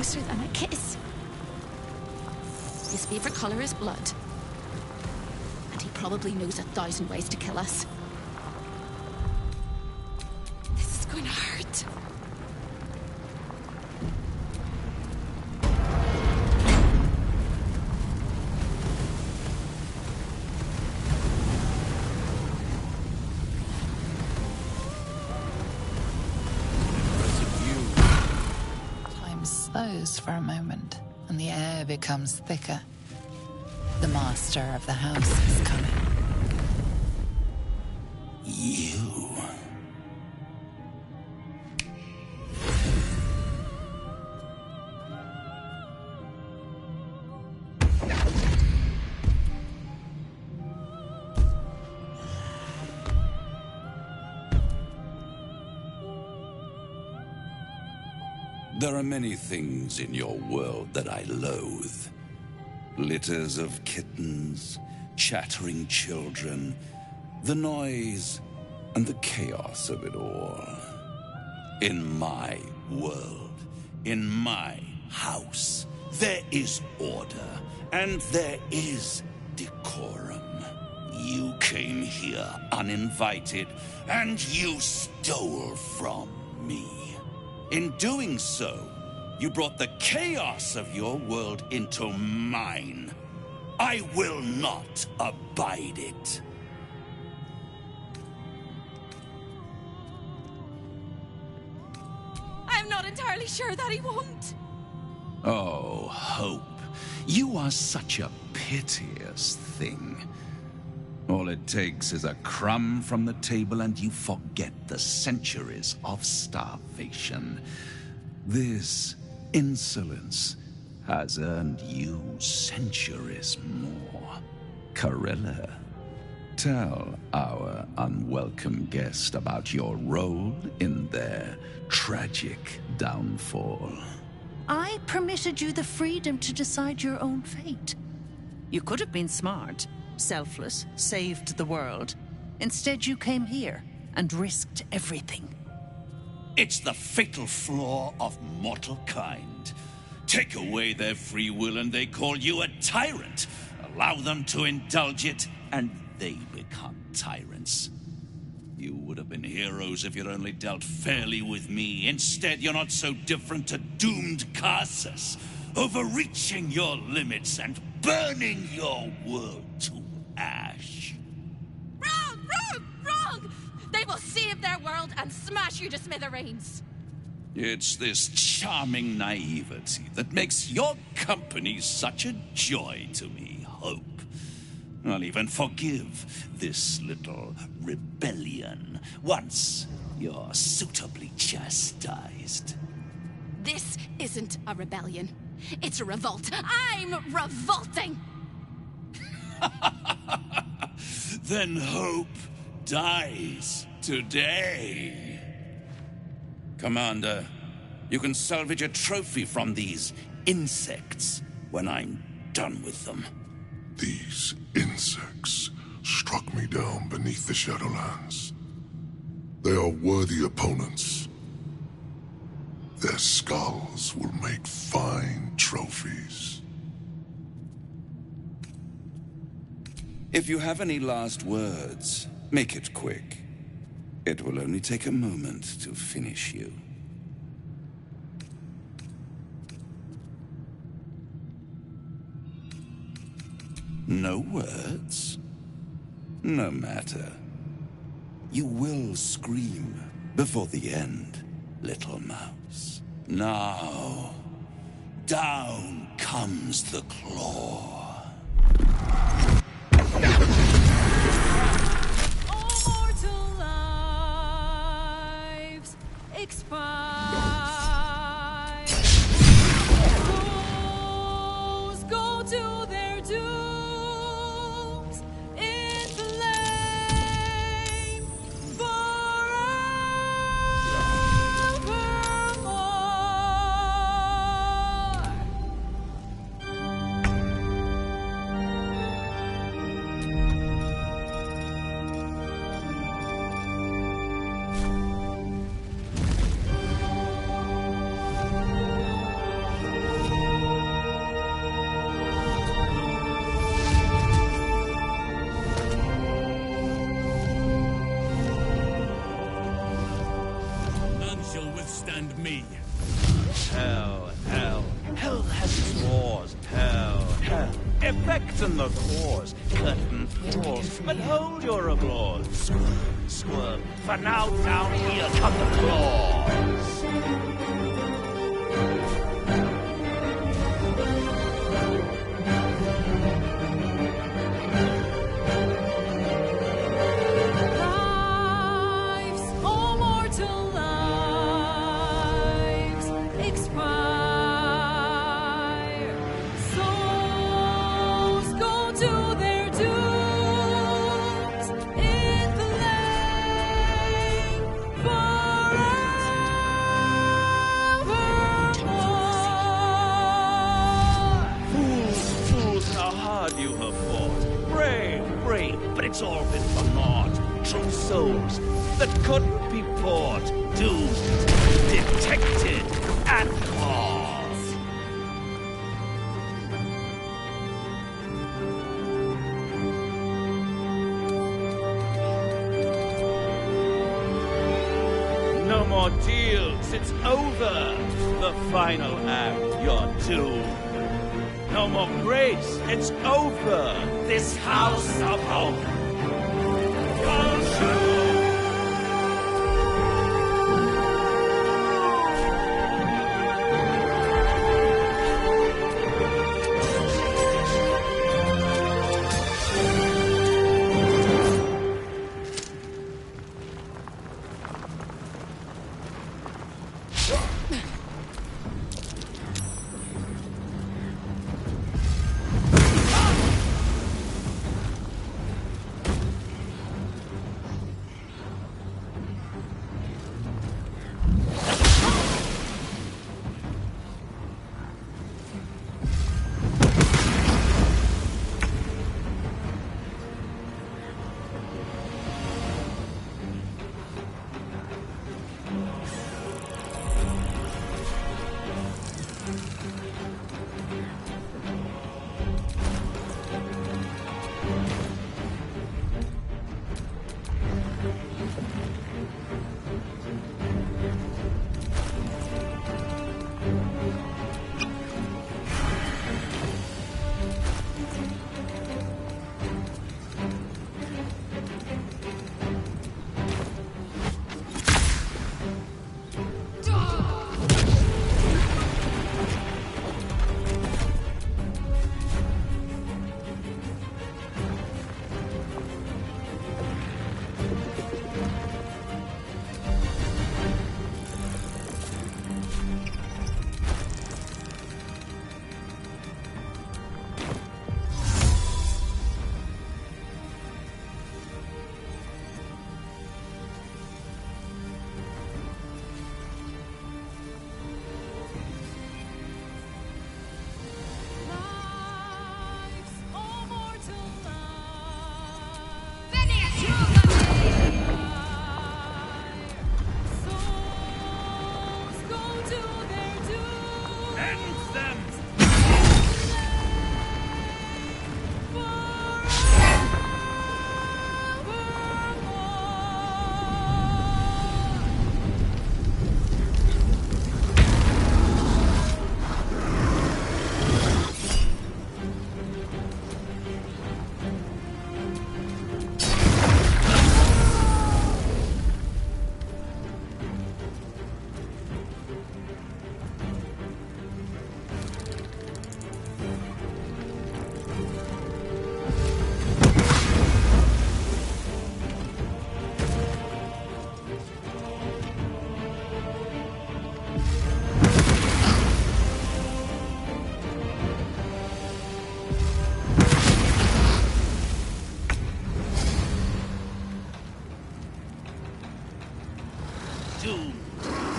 closer than a kiss. His favorite color is blood. And he probably knows 1,000 ways to kill us. This is going to hurt. Slows for a moment, and the air becomes thicker. The master of the house is coming. You. There are many things in your world that I loathe. Litters of kittens, chattering children, the noise and the chaos of it all. In my world, in my house, there is order and there is decorum. You came here uninvited and you stole from me. In doing so, you brought the chaos of your world into mine. I will not abide it. I'm not entirely sure that he won't. Oh, Hope, you are such a piteous thing. All it takes is a crumb from the table and you forget the centuries of starvation. This insolence has earned you centuries more. Corella, tell our unwelcome guest about your role in their tragic downfall. I permitted you the freedom to decide your own fate. You could have been smart, selfless, saved the world. Instead, you came here and risked everything. It's the fatal flaw of mortal kind. Take away their free will and they call you a tyrant. Allow them to indulge it and they become tyrants. You would have been heroes if you'd only dealt fairly with me. Instead, you're not so different to doomed Carsus, overreaching your limits and burning your world to ash. Wrong! They will save their world and smash you to smithereens. It's this charming naivety that makes your company such a joy to me, Hope. I'll even forgive this little rebellion once you're suitably chastised. This isn't a rebellion. It's a revolt. I'm revolting! Then Hope dies today. Commander, you can salvage a trophy from these insects when I'm done with them. These insects struck me down beneath the Shadowlands. They are worthy opponents. Their skulls will make fine trophies. If you have any last words, make it quick. It will only take a moment to finish you. No words? No matter. You will scream before the end, little mouse. Now, down comes the claw. All mortal lives expire. Souls go to their dooms in flame forevermore. withstand me. Hell, hell. Hell has its wars. Hell, hell. Effect and the cause. Curtain falls, but hold your applause. Squirm, squirm. For now down here come the claws. Lives, all mortal lives, expire. Souls go to their dooms in flame forevermore. Fools, fools, how hard you have fought. Brave, brave, but it's all been for naught. True souls that couldn't be bought. Doomed, detected, and caught. No more deals, it's over. The final act, you're doomed. No more grace, it's over. This house of hope.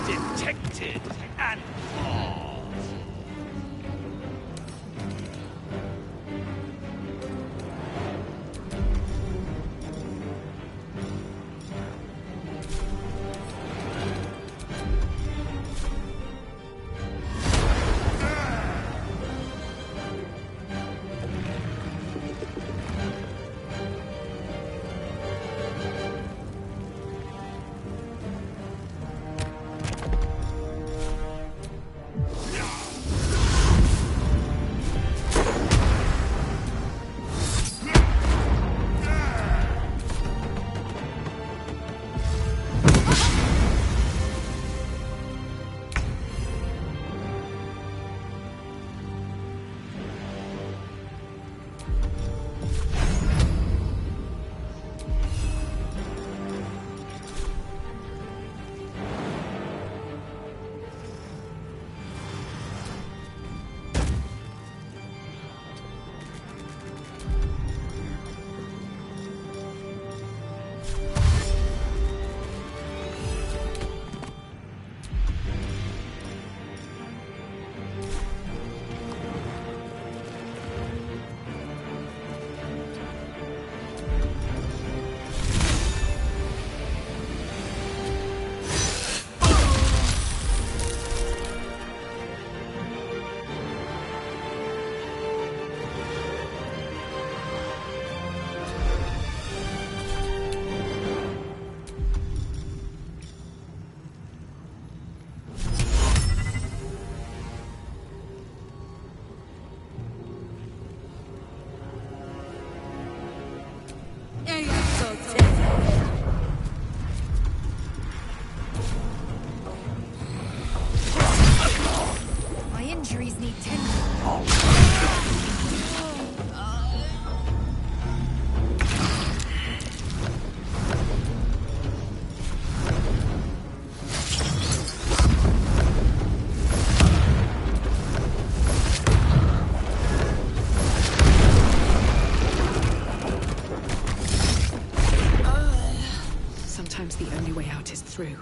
detected and caught. injuries need tending. Sometimes the only way out is through.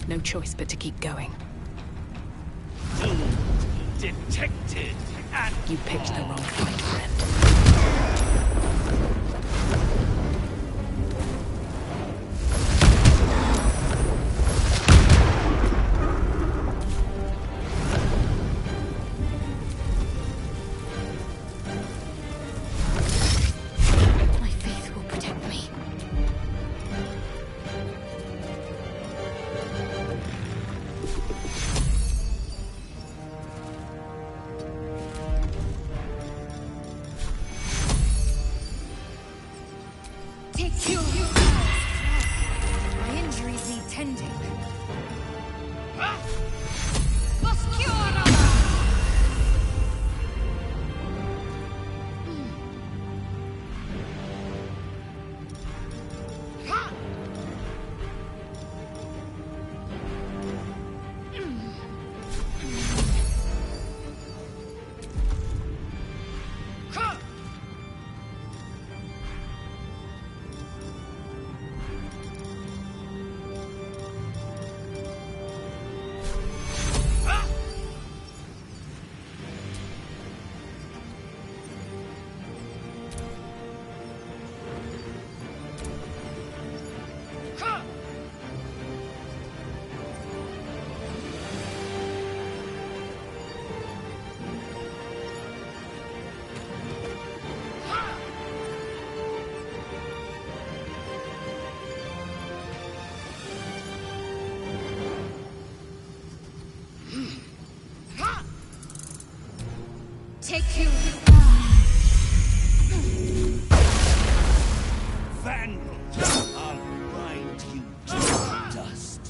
No choice but to keep going. Detected and... You picked the wrong fight, friend. My faith will protect me. My injuries need tending. Take you. Vandals, I'll grind you to dust.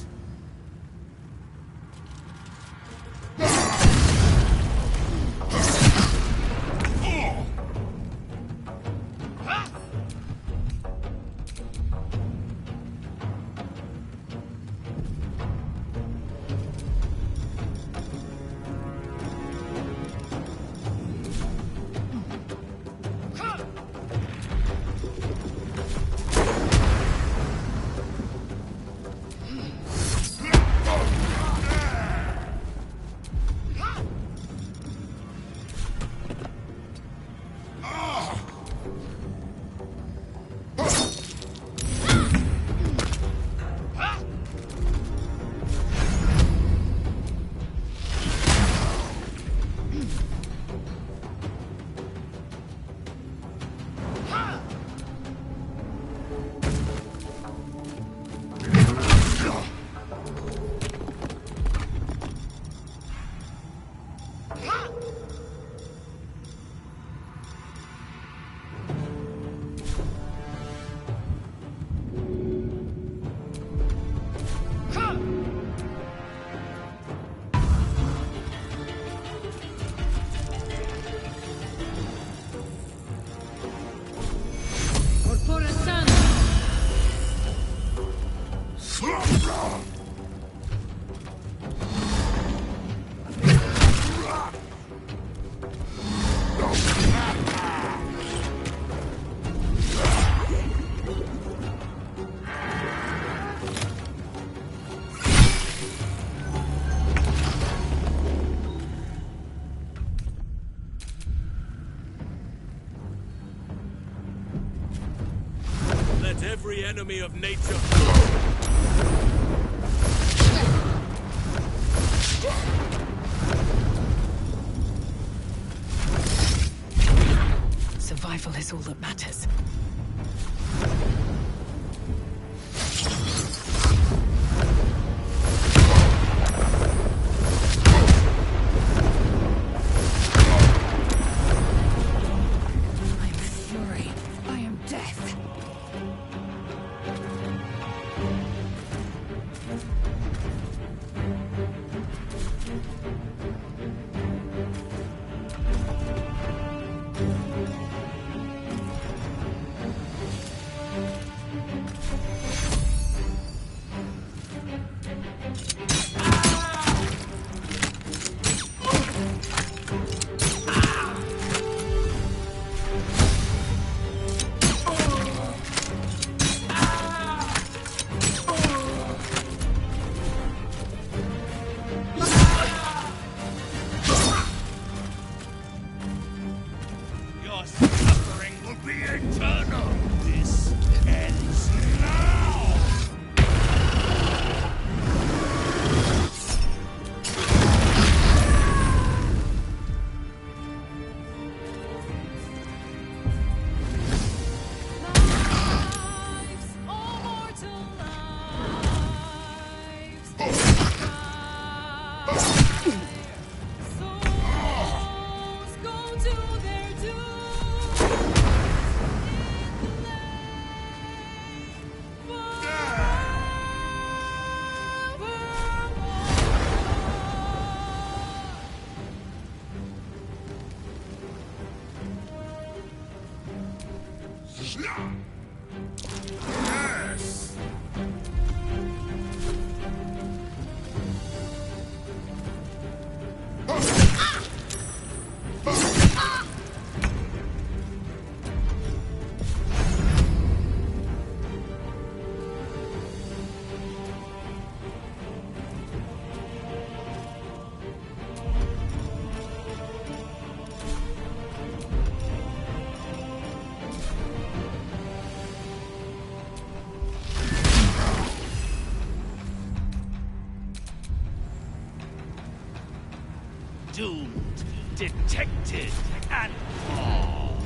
Let every enemy of nature Survival is all that matters. I am fury. I am death. Your suffering will be eternal. This ends now. Yes! Doomed, detected, and all.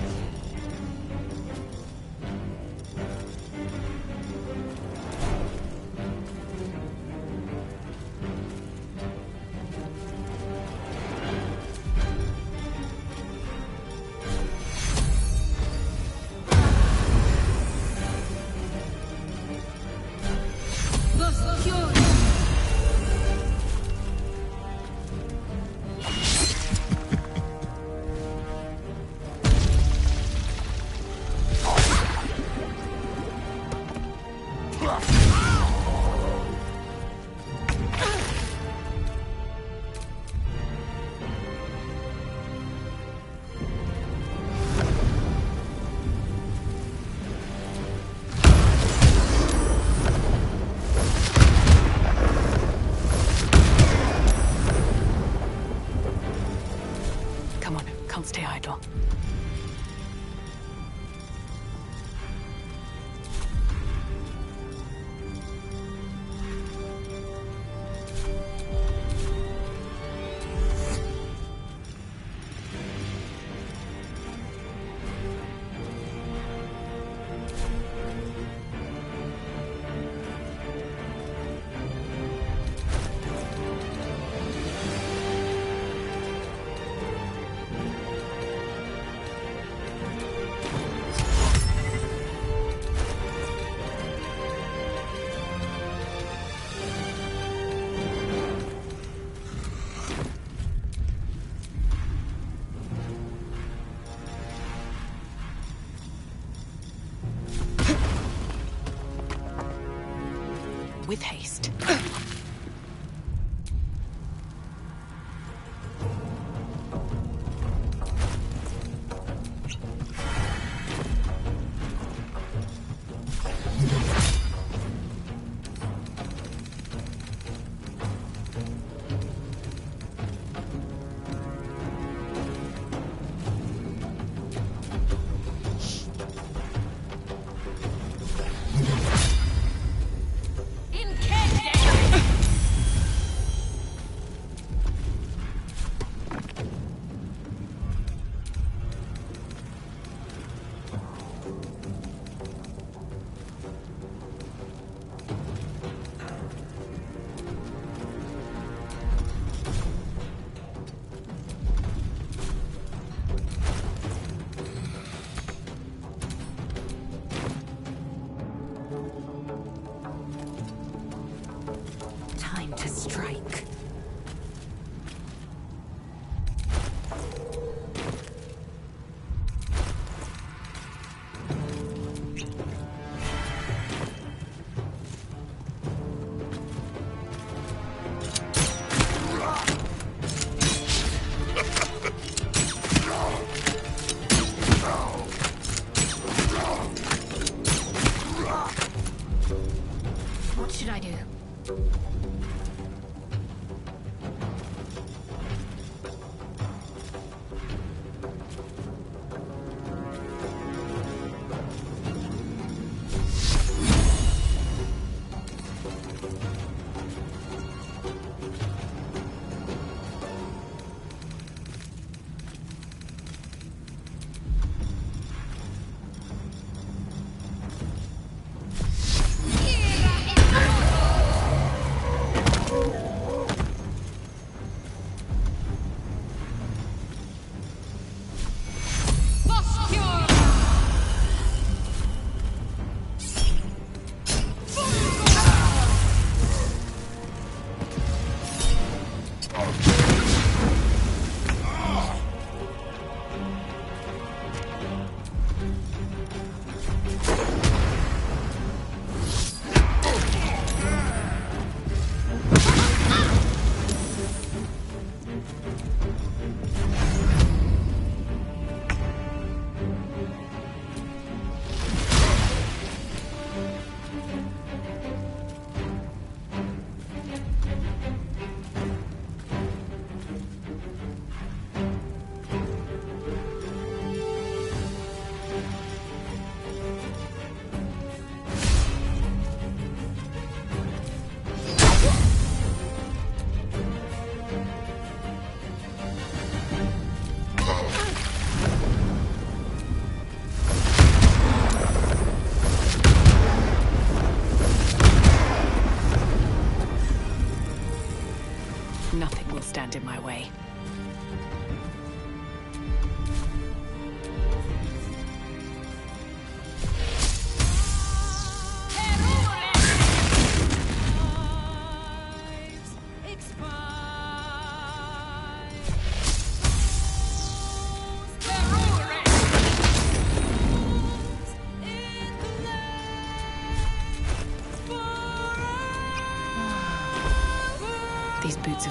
Come on, can't stay idle. With haste. Incendiary!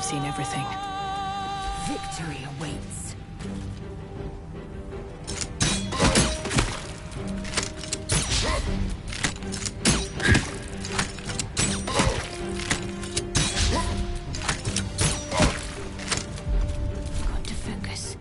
seen everything. Victory awaits. Got to focus.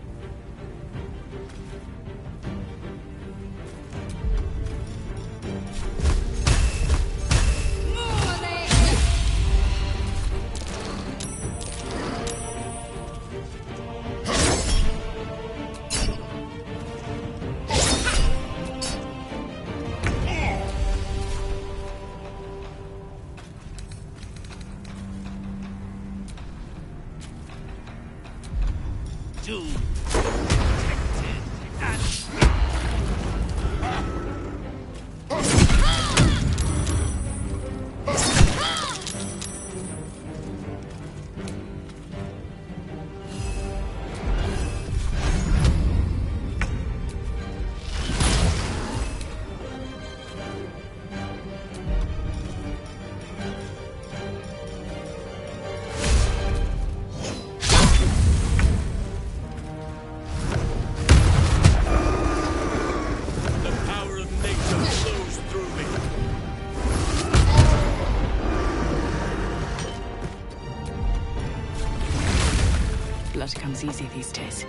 Blood comes easy these days.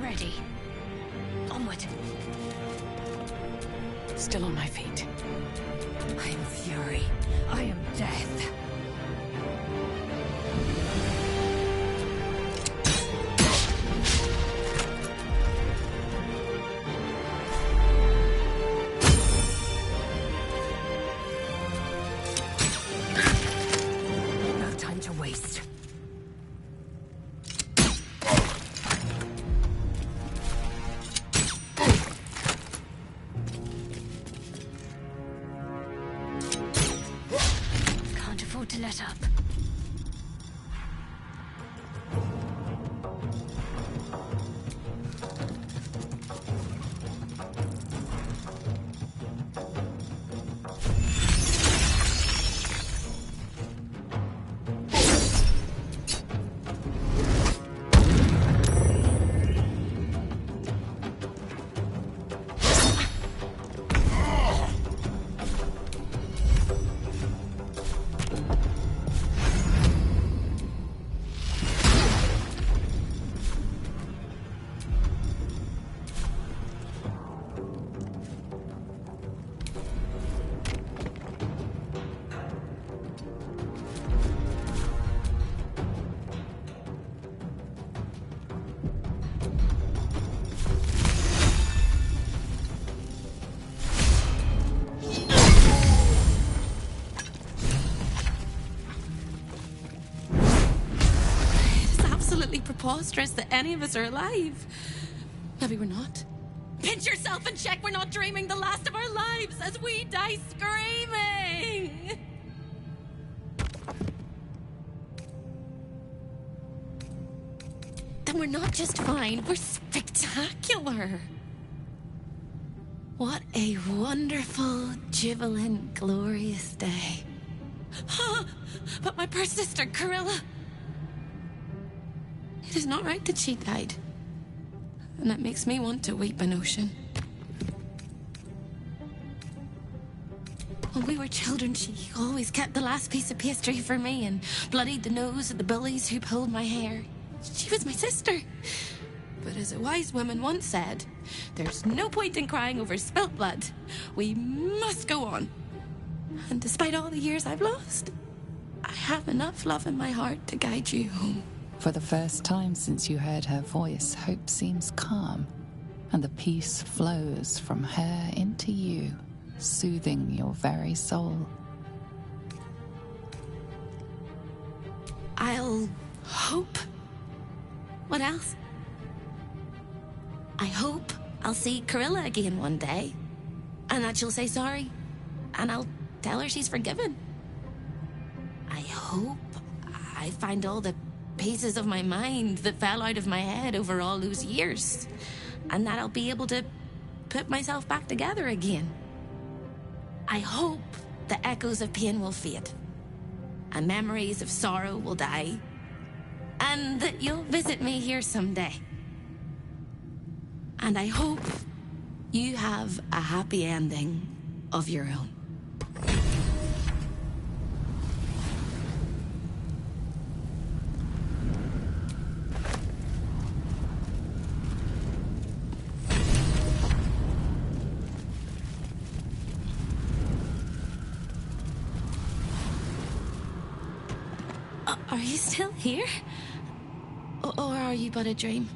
Ready. Onward. Still on my feet. I am fury. I am death. No time to waste. Can't afford to let up. Preposterous that any of us are alive. Maybe we're not. Pinch yourself and check we're not dreaming the last of our lives as we die screaming. Then we're not just fine, we're spectacular. What a wonderful, jubilant, glorious day. But my poor sister, Corilla. It is not right that she died. And that makes me want to weep an ocean. When we were children, she always kept the last piece of pastry for me and bloodied the nose of the bullies who pulled my hair. She was my sister. But as a wise woman once said, there's no point in crying over spilt blood. We must go on. And despite all the years I've lost, I have enough love in my heart to guide you home. For the first time since you heard her voice, hope seems calm, and the peace flows from her into you, soothing your very soul. I'll hope. What else? I hope I'll see Corilla again one day, and that she'll say sorry, and I'll tell her she's forgiven. I hope I find all the pieces of my mind that fell out of my head over all those years, and that I'll be able to put myself back together again. I hope the echoes of pain will fade, and memories of sorrow will die, and that you'll visit me here someday. And I hope you have a happy ending of your own. Are you still here? Or are you but a dream?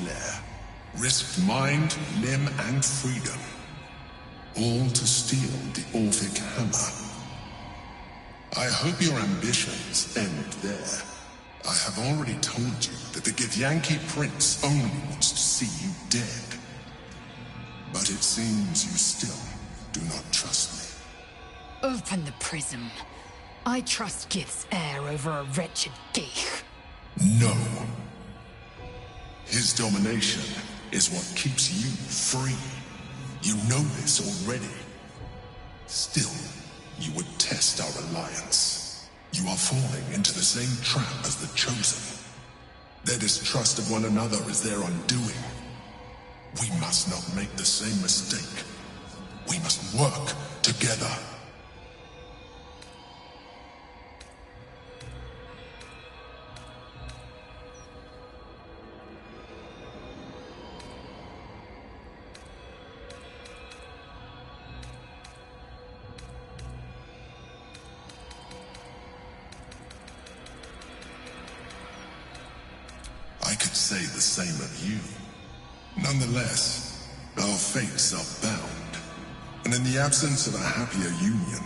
Lair, risked mind, limb, and freedom, all to steal the Orphic Hammer. I hope your ambitions end there. I have already told you that the Githyanki Prince only wants to see you dead. But it seems you still do not trust me. Open the prism. I trust Gith's heir over a wretched geich. No. His domination is what keeps you free. You know this already. Still, you would test our alliance. You are falling into the same trap as the Chosen. Their distrust of one another is their undoing. We must not make the same mistake. We must work together. I could say the same of you. Nonetheless, our fates are bound, and in the absence of a happier union,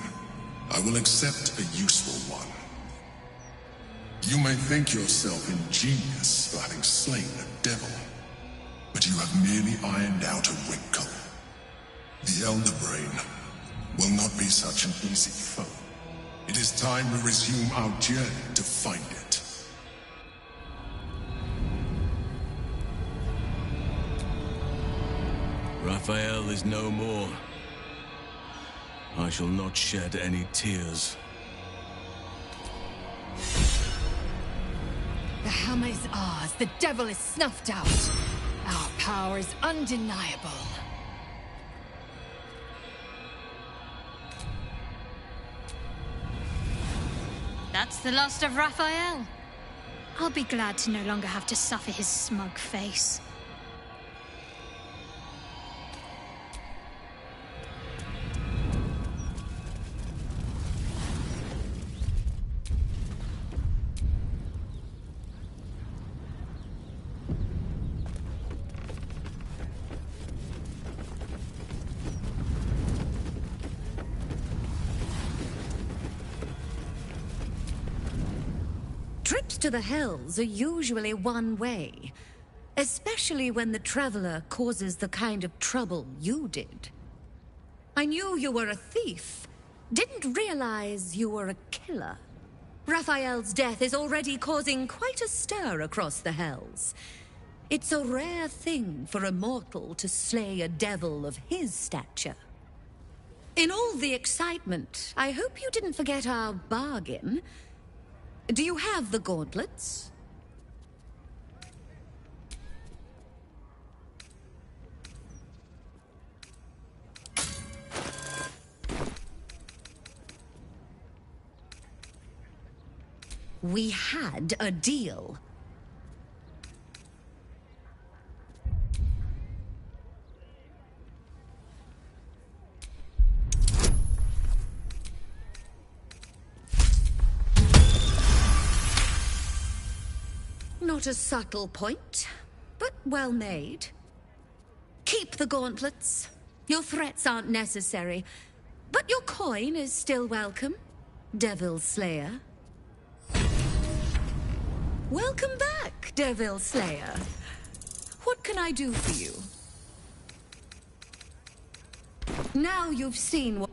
I will accept a useful one. You may think yourself ingenious for having slain a devil, but you have merely ironed out a wrinkle. The Elder Brain will not be such an easy foe. It is time we resume our journey to find it. Raphael is no more. I shall not shed any tears. The hammer is ours. The devil is snuffed out. Our power is undeniable. That's the last of Raphael. I'll be glad to no longer have to suffer his smug face. Trips to the Hells are usually one way, especially when the traveler causes the kind of trouble you did. I knew you were a thief, didn't realize you were a killer. Raphael's death is already causing quite a stir across the Hells. It's a rare thing for a mortal to slay a devil of his stature. In all the excitement, I hope you didn't forget our bargain. Do you have the gauntlets? We had a deal. Not a subtle point, but well made. Keep the gauntlets. Your threats aren't necessary, but your coin is still welcome, Devil Slayer. Welcome back, Devil Slayer. What can I do for you? Now you've seen what...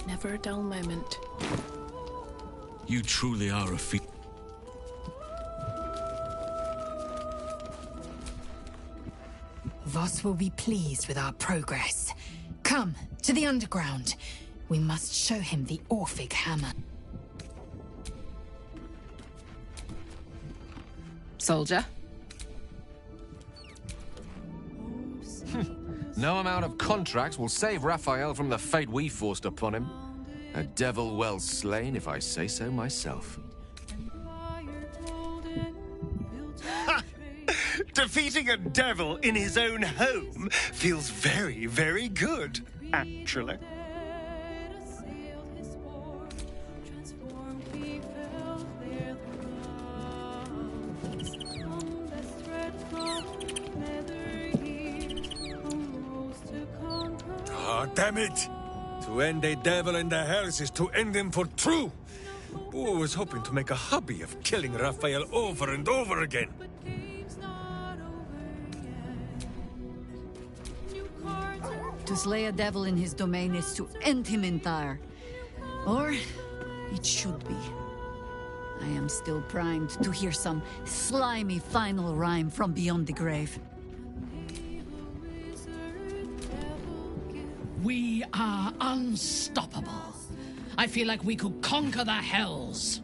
Never a dull moment. You truly are a feat. Voss will be pleased with our progress. Come, to the underground. We must show him the Orphic hammer. Soldier? No amount of contracts will save Raphael from the fate we forced upon him. A devil well slain, if I say so myself. Defeating a devil in his own home feels very, very good, actually. Ah, damn it! To end a devil in the hells is to end him for true. Boor was hoping to make a hobby of killing Raphael over and over again. To slay a devil in his domain is to end him entire. Or it should be. I am still primed to hear some slimy final rhyme from beyond the grave. We are unstoppable. I feel like we could conquer the Hells.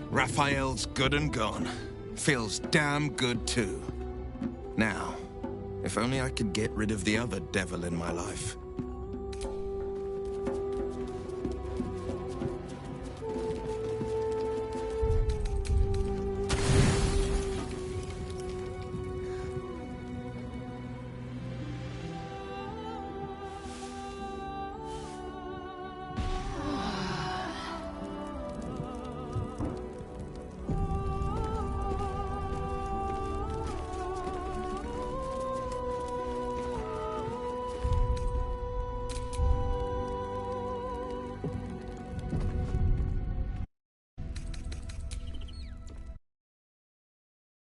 Raphael's good and gone. Feels damn good too. Now, if only I could get rid of the other devil in my life.